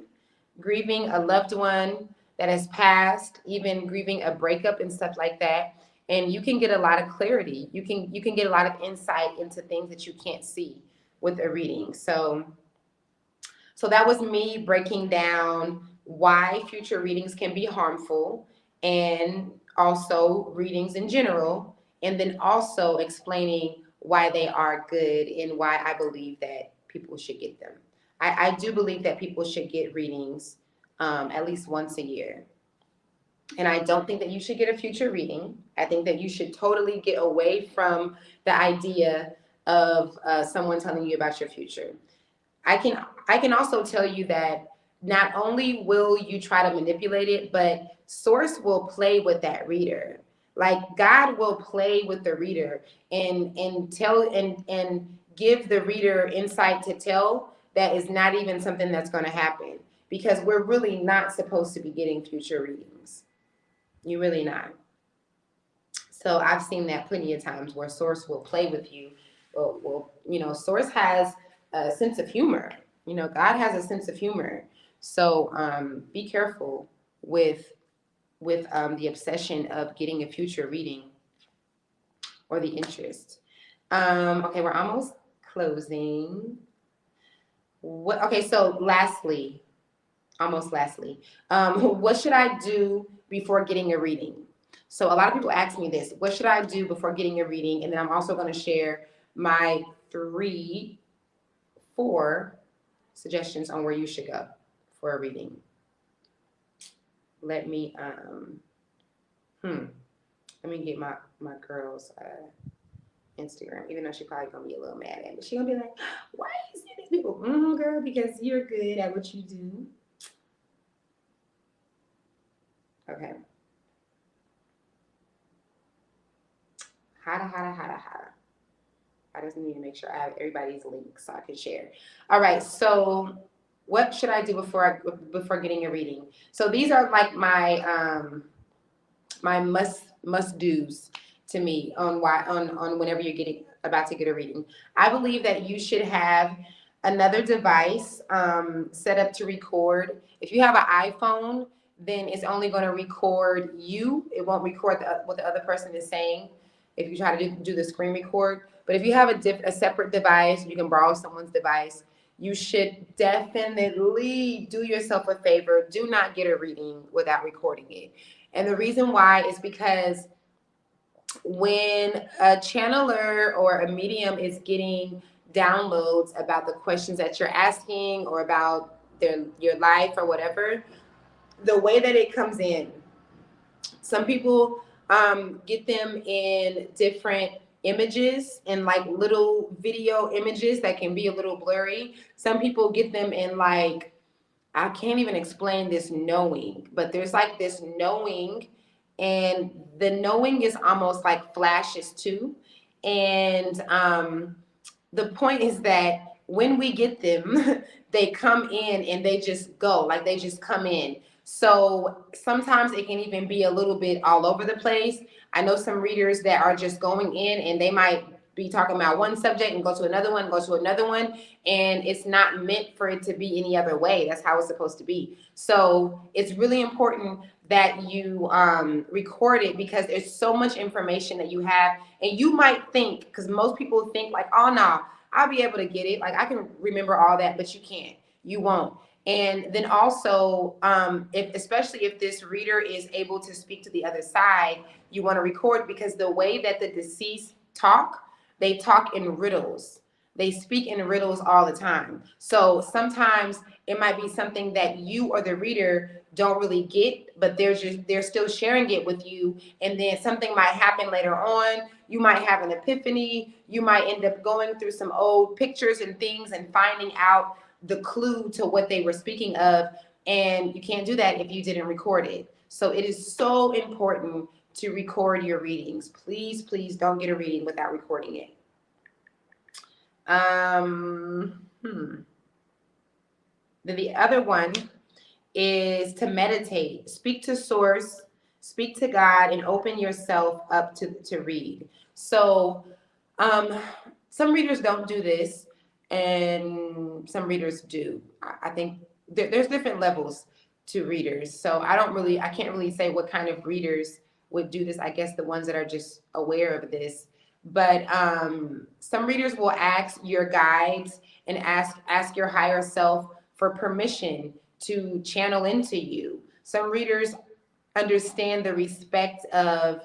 S1: a loved one that has passed, even grieving a breakup and stuff like that. And you can get a lot of clarity. You can get a lot of insight into things that you can't see with a reading. So that was me breaking down why future readings can be harmful, and also readings in general, and then also explaining why they are good and why I believe that people should get them. I do believe that people should get readings at least once a year. And I don't think that you should get a future reading. I think that you should totally get away from the idea of someone telling you about your future. I can also tell you that not only will you try to manipulate it, but source will play with that reader. Like God will play with the reader and tell and give the reader insight to tell that is not even something that's going to happen, because we're really not supposed to be getting future readings. You're really not. So I've seen that plenty of times where source will play with you. Source has a sense of humor. God has a sense of humor. So be careful with the obsession of getting a future reading or the interest. Okay, we're almost closing. Okay, so almost lastly, what should I do before getting a reading? So a lot of people ask me this: what should I do before getting a reading? And then I'm also going to share my 4 suggestions on where you should go for a reading. Let me get my girl's Instagram, even though she probably gonna be a little mad at me. She gonna be like, "Why are you seeing these people?" Girl, because you're good at what you do. Okay. Hada. I just need to make sure I have everybody's link so I can share. All right. So, what should I do before getting a reading? So these are like my must do's to me on whenever you're about to get a reading. I believe that you should have another device set up to record. If you have an iPhone, then it's only going to record you. It won't record what the other person is saying if you try to do the screen record. But if you have a separate device, you can borrow someone's device. You should definitely do yourself a favor. Do not get a reading without recording it. And the reason why is because when a channeler or a medium is getting downloads about the questions that you're asking or about your life or whatever, the way that it comes in, some people get them in different images and like little video images that can be a little blurry. Some people get them in like, I can't even explain this knowing, but there's like this knowing, and the knowing is almost like flashes too. And the point is that when we get them, they come in and they just go, like they just come in. So sometimes it can even be a little bit all over the place. I know some readers that are just going in and they might be talking about one subject and go to another one, and it's not meant for it to be any other way. That's how it's supposed to be. So it's really important that you record it, because there's so much information that you have, and you might think, because most people think like, oh no, I'll be able to get it. Like I can remember all that, but you can't. You won't. And then also, especially if this reader is able to speak to the other side, you want to record, because the way that the deceased talk, They talk in riddles. They speak in riddles all the time. So sometimes it might be something that you or the reader don't really get, but they're still sharing it with you. And then something might happen later on. You might have an epiphany. You might end up going through some old pictures and things and finding out the clue to what they were speaking of. And you can't do that if you didn't record it. So it is so important to record your readings. Please, please don't get a reading without recording it. Then the other one is to meditate. Speak to source, speak to God, and open yourself up to read. So some readers don't do this, and some readers do. I think there's different levels to readers. So I can't really say what kind of readers would do this. I guess the ones that are just aware of this. But some readers will ask your guides and ask your higher self for permission to channel into you. Some readers understand the respect of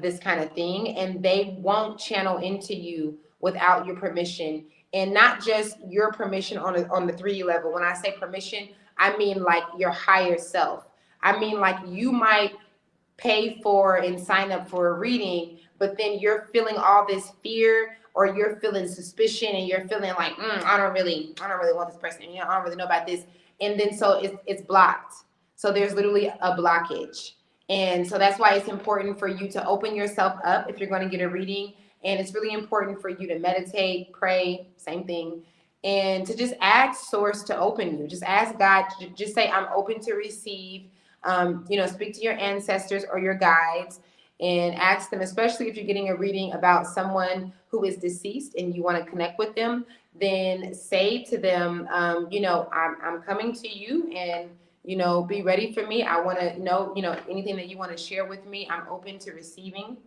S1: this kind of thing, and they won't channel into you without your permission, and not just your permission on the 3D level. When I say permission, I mean like your higher self. I mean like you might pay for and sign up for a reading, but then you're feeling all this fear, or you're feeling suspicion, and you're feeling like I don't really want this person. I don't really know about this, and then so it's blocked. So there's literally a blockage, and so that's why it's important for you to open yourself up if you're going to get a reading, and it's really important for you to meditate, pray, same thing, and to just ask Source to open you. Just ask God. Just say, I'm open to receive. Speak to your ancestors or your guides and ask them, especially if you're getting a reading about someone who is deceased and you want to connect with them, then say to them, I'm coming to you, and, be ready for me. I want to know, anything that you want to share with me, I'm open to receiving.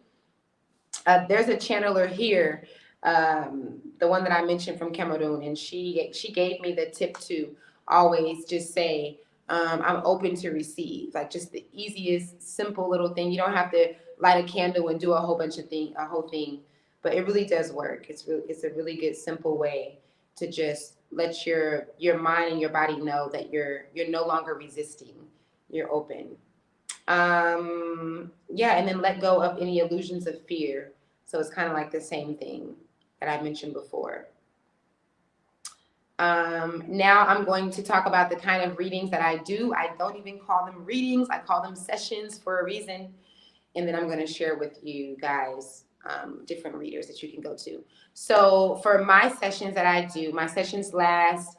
S1: There's a channeler here, the one that I mentioned from Cameroon, and she gave me the tip to always just say, I'm open to receive. Like, just the easiest, simple little thing. You don't have to light a candle and do a whole thing, but it really does work. It's a really good, simple way to just let your mind and your body know that you're no longer resisting. You're open. And then let go of any illusions of fear. So it's kind of like the same thing that I mentioned before. Now I'm going to talk about the kind of readings that I do. I don't even call them readings. I call them sessions for a reason. And then I'm going to share with you guys different readers that you can go to. So for my sessions that I do, my sessions last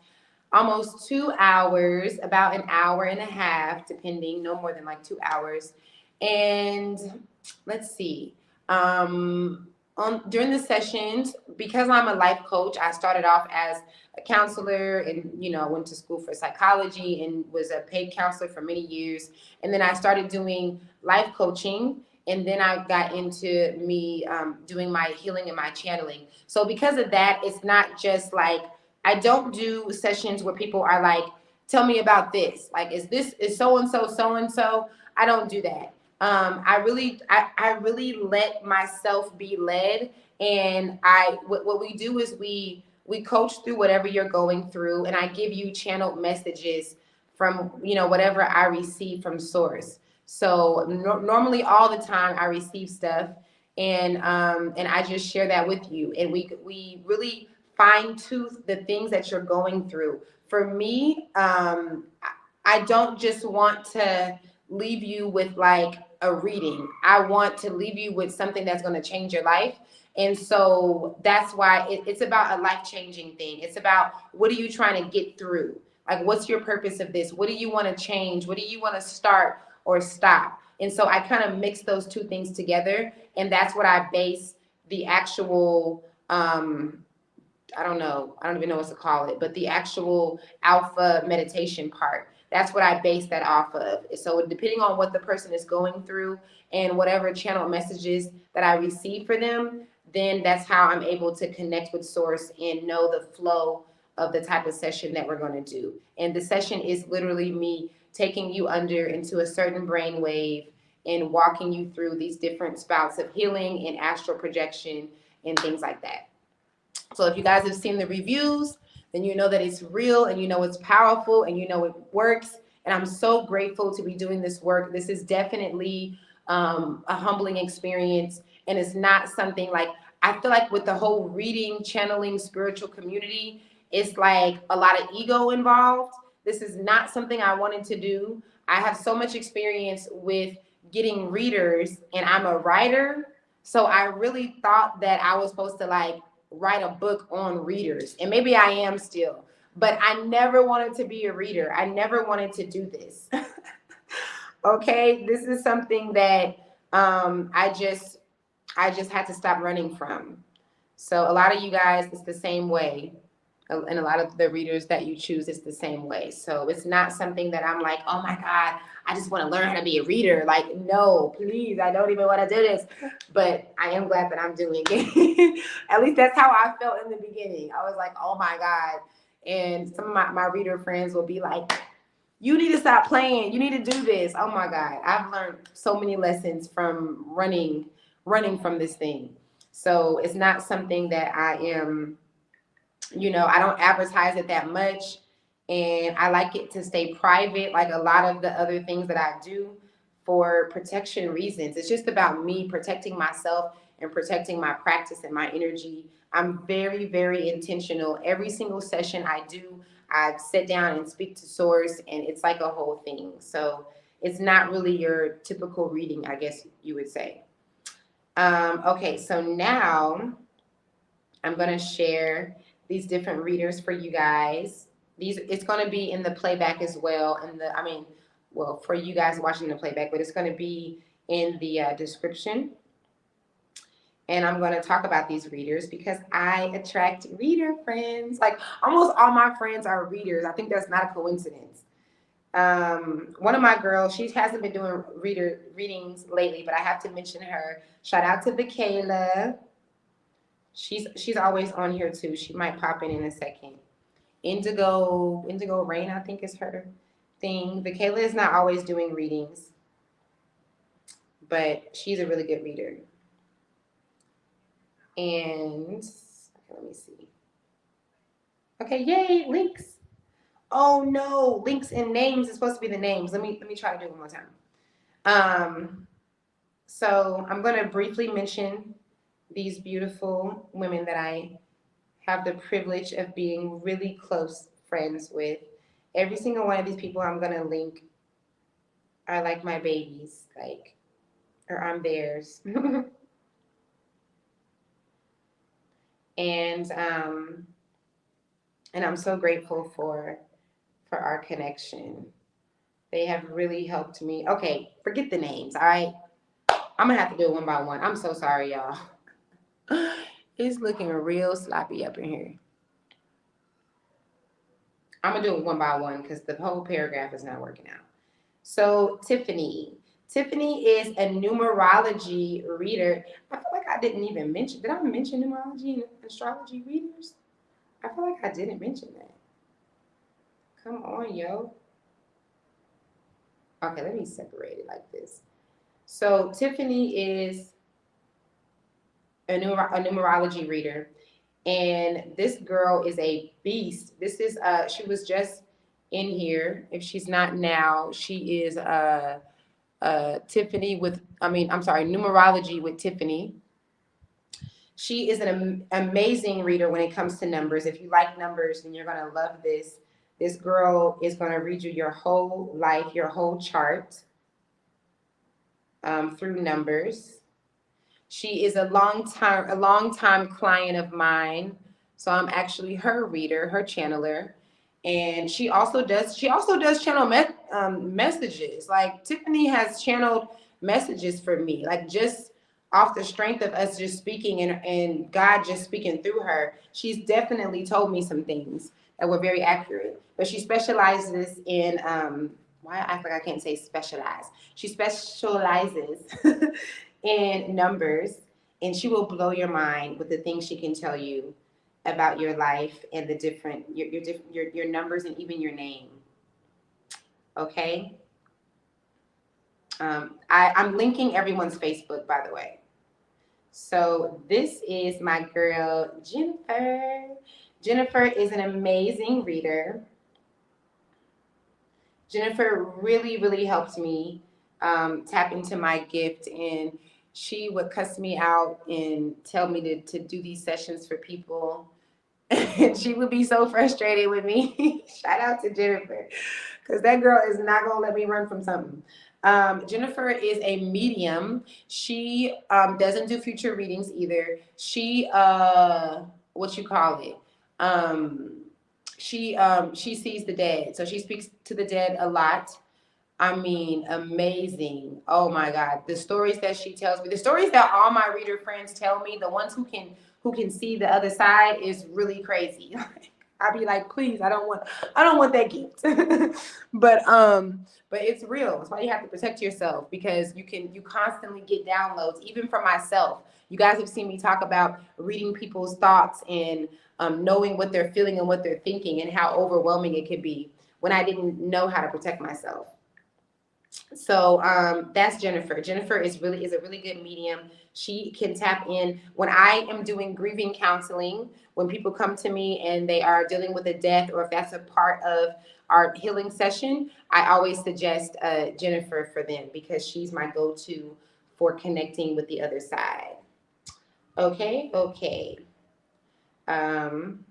S1: almost 2 hours, about an hour and a half, depending, no more than like 2 hours. And let's see. During the sessions, because I'm a life coach, I started off as a counselor and, went to school for psychology and was a paid counselor for many years. And then I started doing life coaching. And then I got into me doing my healing and my channeling. So because of that, it's not just like, I don't do sessions where people are like, tell me about this. Like, is so-and-so, so-and-so? I don't do that. I really let myself be led. And what we do is we coach through whatever you're going through. And I give you channeled messages from, whatever I receive from Source. So normally all the time I receive stuff, and I just share that with you. And we really fine tooth the things that you're going through. For me, I don't just want to leave you with like a reading. I want to leave you with something that's going to change your life. And so that's why it's about a life-changing thing. It's about, what are you trying to get through? Like, what's your purpose of this? What do you want to change? What do you want to start or stop? And so I kind of mix those two things together. And that's what I base the actual, I don't even know what to call it, but the actual alpha meditation part. That's what I base that off of. So depending on what the person is going through and whatever channel messages that I receive for them, then that's how I'm able to connect with Source and know the flow of the type of session that we're going to do. And the session is literally me taking you into a certain brain wave and walking you through these different spouts of healing and astral projection and things like that. So if you guys have seen the reviews, then you know that it's real and you know it's powerful and you know it works. And I'm so grateful to be doing this work. This is definitely a humbling experience. And it's not something like, I feel like with the whole reading, channeling, spiritual community, it's like a lot of ego involved. This is not something I wanted to do. I have so much experience with getting readers and I'm a writer. So I really thought that I was supposed to like write a book on readers. And maybe I am still, but I never wanted to be a reader. I never wanted to do this. Okay, this is something that I just had to stop running from. So a lot of you guys, it's the same way. And a lot of the readers that you choose is the same way. So it's not something that I'm like, oh my God, I just want to learn how to be a reader. Like, no, please, I don't even want to do this. But I am glad that I'm doing it. At least that's how I felt in the beginning. I was like, oh my God. And some of my reader friends will be like, you need to stop playing. You need to do this. Oh my God. I've learned so many lessons from running from this thing. So it's not something that I am, I don't advertise it that much. And I like it to stay private, like a lot of the other things that I do for protection reasons. It's just about me protecting myself and protecting my practice and my energy. I'm very, very intentional. Every single session I do, I sit down and speak to source, and it's like a whole thing. So it's not really your typical reading, I guess you would say. Okay, so now I'm going to share these different readers for you guys. It's going to be in the playback as well. For you guys watching the playback, but it's going to be in the description. And I'm going to talk about these readers because I attract reader friends. Like almost all my friends are readers. I think that's not a coincidence. One of my girls, she hasn't been doing readings lately, but I have to mention her. Shout out to Kayla. She's always on here too. She might pop in a second. Indigo Rain, I think is her thing. Kayla is not always doing readings, but she's a really good reader. And let me see. Okay, yay, links. Oh no, links and names is supposed to be the names. Let me try to do it one more time. So I'm gonna briefly mention these beautiful women that I have the privilege of being really close friends with. Every single one of these people I'm gonna link are like my babies, or I'm theirs. And I'm so grateful for our connection. They have really helped me. Okay, forget the names, all right? I'm gonna have to do it one by one. I'm so sorry, y'all. It's looking real sloppy up in here. I'm gonna do it one by one because the whole paragraph is not working out. So Tiffany is a numerology reader. I feel like I didn't even mention. Did I mention numerology and astrology readers? I feel like I didn't mention that. Come on, yo. Okay, let me separate it like this. So Tiffany is a numerology reader, and this girl is a beast. This is she was just in here. If she's not now, she is Tiffany with. Numerology with Tiffany. She is an amazing reader when it comes to numbers. If you like numbers, then you're gonna love this. This girl is gonna read you your whole life, your whole chart through numbers. She is a long time client of mine. So I'm actually her reader, her channeler. And she also does channel messages. Like Tiffany has channeled messages for me, like just off the strength of us just speaking and God just speaking through her. She's definitely told me some things that were very accurate. But she specializes in why I think I can't say specialize. She specializes in numbers, and she will blow your mind with the things she can tell you about your life and the different your numbers and even your name. Okay. I'm linking everyone's Facebook, by the way. So this is my girl, Jennifer. Jennifer is an amazing reader. Jennifer really, really helped me tap into my gift, and she would cuss me out and tell me to do these sessions for people. And she would be so frustrated with me. Shout out to Jennifer, because that girl is not going to let me run from something. Jennifer is a medium. She doesn't do future readings either. She, what you call it? Um, she sees the dead, so she speaks to the dead a lot. I mean, amazing. Oh my God. The stories that she tells me, the stories that all my reader friends tell me, the ones who can see the other side is really crazy. I'll be like, please, I don't want that gift. But it's real. That's why you have to protect yourself, because you constantly get downloads, even from myself. You guys have seen me talk about reading people's thoughts and knowing what they're feeling and what they're thinking, and how overwhelming it could be when I didn't know how to protect myself. So that's Jennifer. Jennifer is a really good medium. She can tap in when I am doing grieving counseling. When people come to me and they are dealing with a death, or if that's a part of our healing session, I always suggest Jennifer for them, because she's my go-to for connecting with the other side. Okay, okay. Um,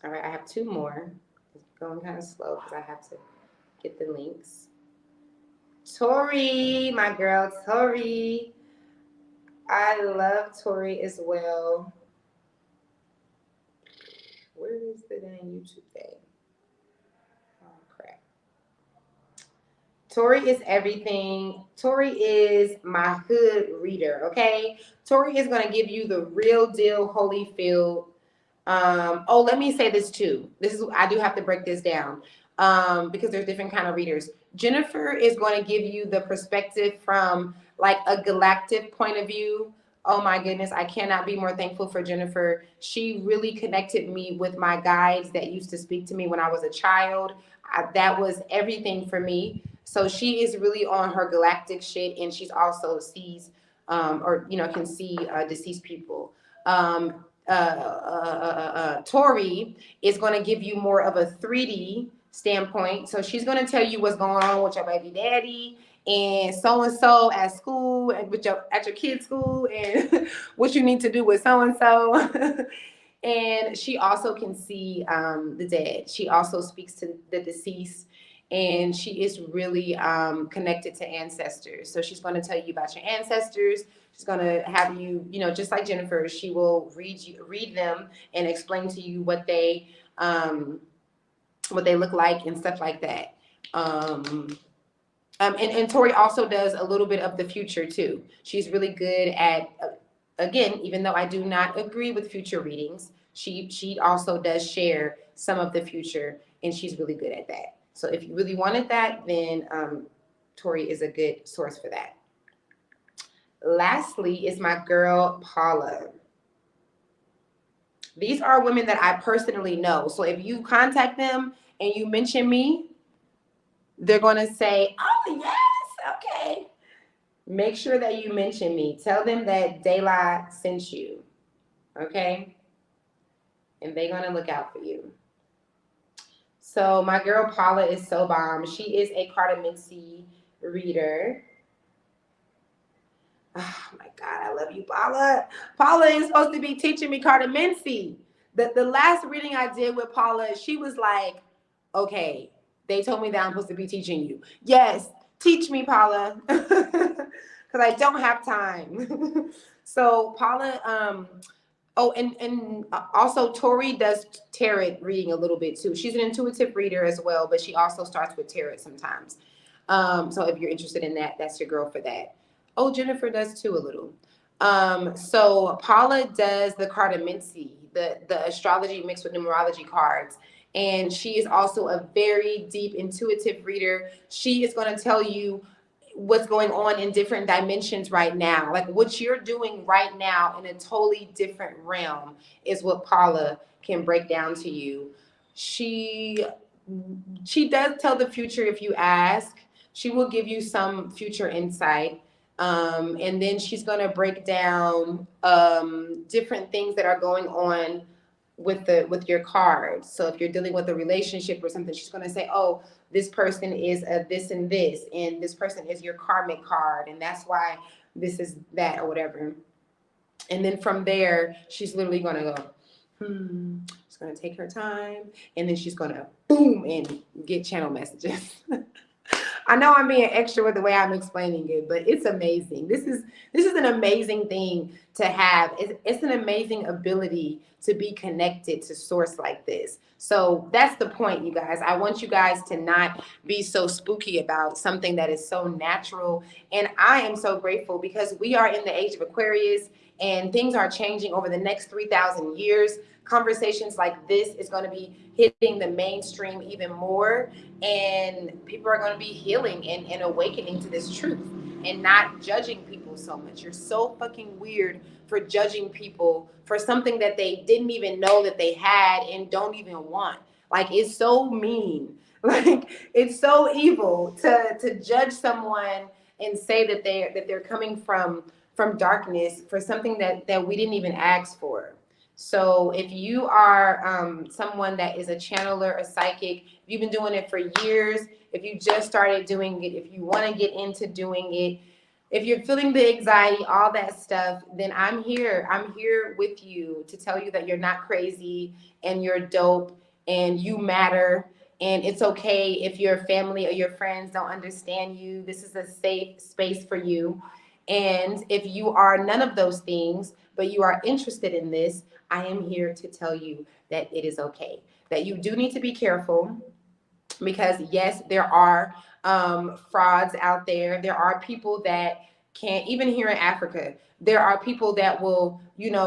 S1: all right, I have two more. It's going kind of slow because I have to get the links. Tori, my girl, Tori. I love Tori as well. Where is the dang YouTube thing? Oh, crap. Tori is everything. Tori is my hood reader, okay? Tori is going to give you the real deal Holyfield. Oh, let me say this too. I do have to break this down because there's different kind of readers. Jennifer is going to give you the perspective from like a galactic point of view. Oh my goodness, I cannot be more thankful for Jennifer. She really connected me with my guides that used to speak to me when I was a child. That was everything for me. So she is really on her galactic shit, and she's also sees or can see deceased people. Tori is going to give you more of a 3D standpoint. So she's going to tell you what's going on with your baby daddy and so at school and at your kid's school, and what you need to do with so and so. And she also can see the dead. She also speaks to the deceased, and she is really connected to ancestors. So she's going to tell you about your ancestors. She's going to have you, just like Jennifer, she will read them and explain to you what they look like and stuff like that. And Tori also does a little bit of the future too. She's really good at, again, even though I do not agree with future readings, she also does share some of the future, and she's really good at that. So if you really wanted that, then Tori is a good source for that. Lastly is my girl, Paula. These are women that I personally know. So if you contact them and you mention me, they're going to say, oh, yes, okay. Make sure that you mention me. Tell them that Dayla sent you, okay? And they're going to look out for you. So my girl Paula is so bomb. She is a Cartomancy reader. Oh my God, I love you, Paula. Paula is supposed to be teaching me Cartomancy. The last reading I did with Paula, she was like, okay, they told me that I'm supposed to be teaching you. Yes, teach me, Paula, because I don't have time. So Paula, oh, and also Tori does tarot reading a little bit too. She's an intuitive reader as well, but she also starts with tarot sometimes. So if you're interested in that, that's your girl for that. Oh, Jennifer does too a little. So Paula does the cartomancy, the astrology mixed with numerology cards. And she is also a very deep intuitive reader. She is going to tell you what's going on in different dimensions right now. Like what you're doing right now in a totally different realm is what Paula can break down to you. She does tell the future if you ask. She will give you some future insight. And then she's going to break down different things that are going on with your cards. So if you're dealing with a relationship or something, she's going to say, oh, this person is a this and this, and this person is your karmic card, and that's why this is that or whatever. And then from there, she's literally going to go, she's going to take her time, and then she's going to boom and get channel messages. I know I'm being extra with the way I'm explaining it, but it's amazing. This is an amazing thing to have. It's an amazing ability to be connected to source like this. So that's the point, you guys. I want you guys to not be so spooky about something that is so natural. And I am so grateful because we are in the age of Aquarius and things are changing over the next 3,000 years. Conversations like this is going to be hitting the mainstream even more, and people are going to be healing and awakening to this truth and not judging people so much. You're so fucking weird for judging people for something that they didn't even know that they had and don't even want. Like, it's so mean. Like, it's so evil to judge someone and say that they're coming from darkness for something that we didn't even ask for. So if you are someone that is a channeler, a psychic, if you've been doing it for years, if you just started doing it, if you want to get into doing it, if you're feeling the anxiety, all that stuff, then I'm here. I'm here with you to tell you that you're not crazy and you're dope and you matter. And it's okay if your family or your friends don't understand you. This is a safe space for you. And if you are none of those things, but you are interested in this, I am here to tell you that it is okay. That you do need to be careful because, yes, there are frauds out there. There are people that can't, even here in Africa, there are people that will,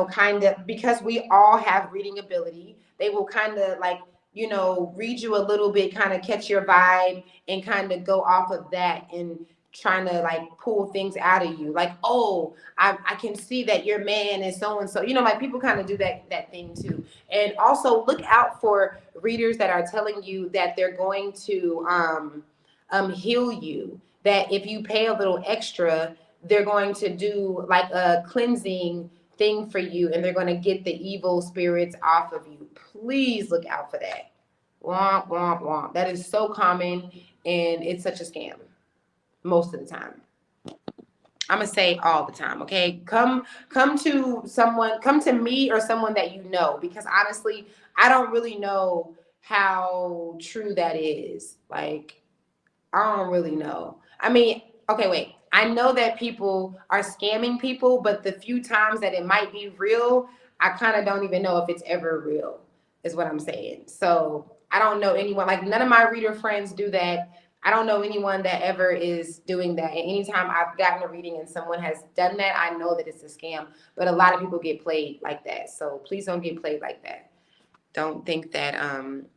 S1: kind of, because we all have reading ability, they will kind of like, read you a little bit, kind of catch your vibe and kind of go off of that and trying to like pull things out of you. Like, oh, I can see that your man is so and so. Like people kind of do that thing too. And also look out for readers that are telling you that they're going to heal you. That if you pay a little extra, they're going to do like a cleansing thing for you, and they're going to get the evil spirits off of you. Please look out for that. Womp womp womp. That is so common, and it's such a scam. Most of the time. I'm gonna say all the time, okay? Come to me or someone that you know, because honestly, I don't really know how true that is. Like, I don't really know. I mean, okay, wait. I know that people are scamming people, but the few times that it might be real, I kind of don't even know if it's ever real, is what I'm saying. So I don't know anyone, like none of my reader friends do that. I don't know anyone that ever is doing that. And anytime I've gotten a reading and someone has done that, I know that it's a scam. But a lot of people get played like that. So please don't get played like that. Don't think that,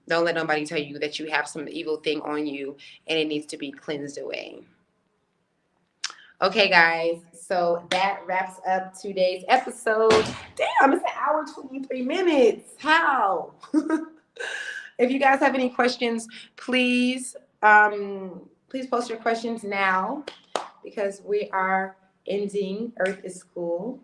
S1: don't let nobody tell you that you have some evil thing on you and it needs to be cleansed away. Okay, guys, so that wraps up today's episode. Damn, it's an hour, 23 minutes. How? If you guys have any questions, please post your questions now because we are ending Earth is School.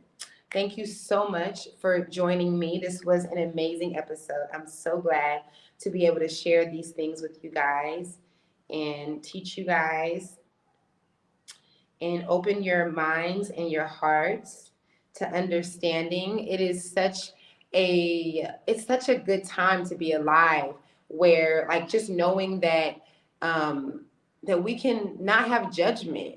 S1: Thank you so much for joining me. This was an amazing episode. I'm so glad to be able to share these things with you guys and teach you guys and open your minds and your hearts to understanding. It's such a good time to be alive, where like just knowing that that we can not have judgment.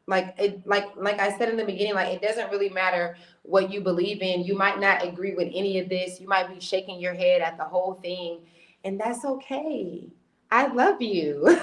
S1: Like I said in the beginning, like it doesn't really matter what you believe in. You might not agree with any of this. You might be shaking your head at the whole thing, and that's okay. I love you.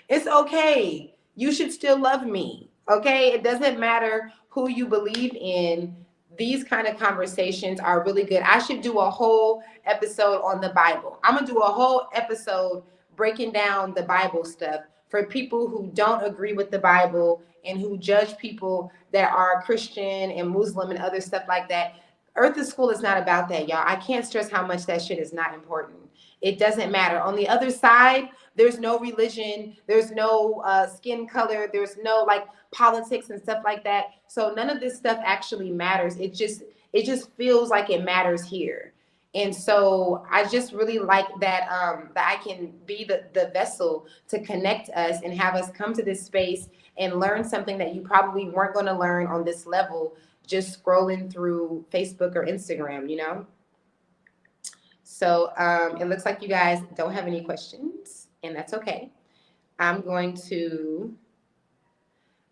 S1: It's okay. You should still love me. Okay? It doesn't matter who you believe in. These kind of conversations are really good. I should do a whole episode on the Bible. I'm going to do a whole episode breaking down the Bible stuff for people who don't agree with the Bible and who judge people that are Christian and Muslim and other stuff like that. Earth is School is not about that, y'all. I can't stress how much that shit is not important. It doesn't matter. On the other side, there's no religion, there's no skin color, there's no like politics and stuff like that. So none of this stuff actually matters. It just feels like it matters here. And so I just really like that that I can be the vessel to connect us and have us come to this space and learn something that you probably weren't going to learn on this level just scrolling through Facebook or Instagram, you know? So it looks like you guys don't have any questions, and that's okay. I'm going to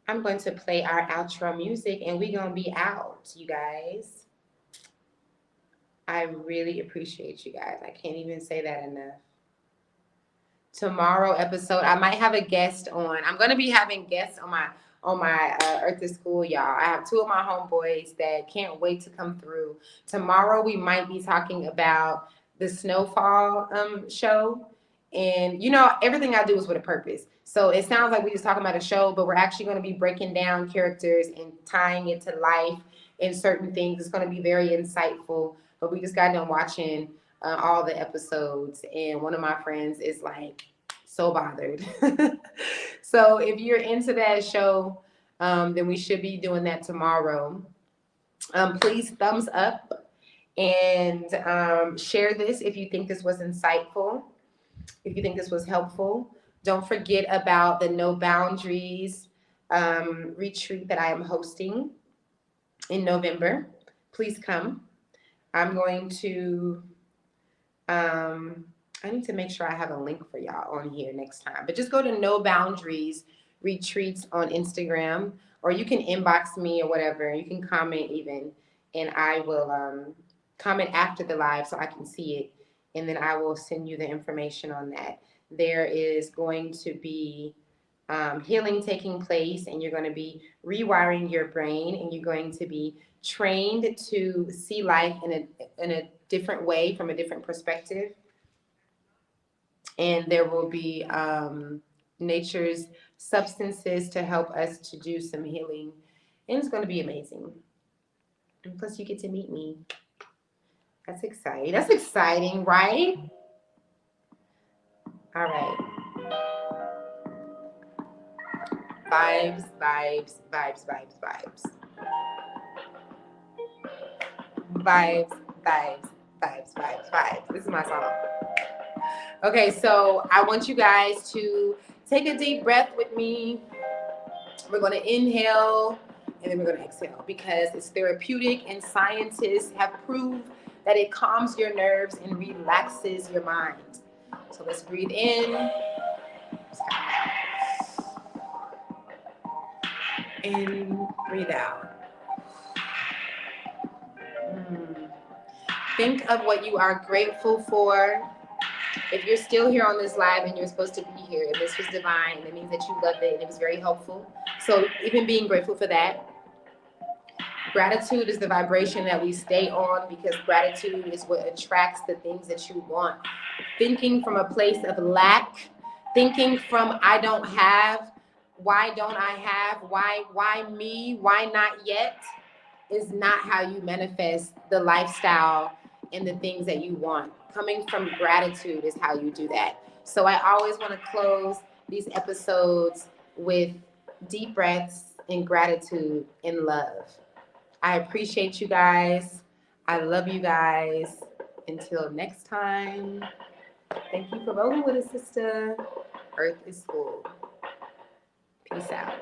S1: play our outro music, and we're gonna be out, you guys. I really appreciate you guys. I can't even say that enough. Tomorrow episode, I might have a guest on. I'm gonna be having guests on my Earth is School, y'all. I have two of my homeboys that can't wait to come through. Tomorrow we might be talking about the Snowfall show. And you know, everything I do is with a purpose. So it sounds like we just talking about a show, but we're actually going to be breaking down characters and tying it to life and certain things. It's going to be very insightful. But we just got done watching all the episodes, and one of my friends is like so bothered. So if you're into that show, then we should be doing that tomorrow. Please thumbs up and share this if you think this was insightful, if you think this was helpful. Don't forget about the No Boundaries retreat that I am hosting in November. Please come. I'm going to I need to make sure I have a link for y'all on here next time. But just go to No Boundaries Retreats on Instagram, or you can inbox me or whatever. You can comment even, and I will comment after the live so I can see it, and then I will send you the information on that. There is going to be healing taking place, and you're going to be rewiring your brain, and you're going to be trained to see life in a different way, from a different perspective. And there will be nature's substances to help us to do some healing. And it's going to be amazing. And plus, you get to meet me. That's exciting. That's exciting, right? All right. Vibes, vibes, vibes, vibes, vibes. Vibes, vibes, vibes, vibes, vibes. This is my song. Okay, so I want you guys to take a deep breath with me. We're going to inhale and then we're going to exhale because it's therapeutic, and scientists have proved that it calms your nerves and relaxes your mind. So let's breathe in. And breathe out. Think of what you are grateful for. If you're still here on this live and you're supposed to be here, and this was divine, that means that you loved it and it was very helpful. So even being grateful for that. Gratitude is the vibration that we stay on, because gratitude is what attracts the things that you want. Thinking from a place of lack, thinking from I don't have, why don't I have, why me, why not yet, is not how you manifest the lifestyle and the things that you want. Coming from gratitude is how you do that. So I always want to close these episodes with deep breaths and gratitude and love. I appreciate you guys. I love you guys. Until next time, thank you for rolling with us, sister. Earth is School. Peace out.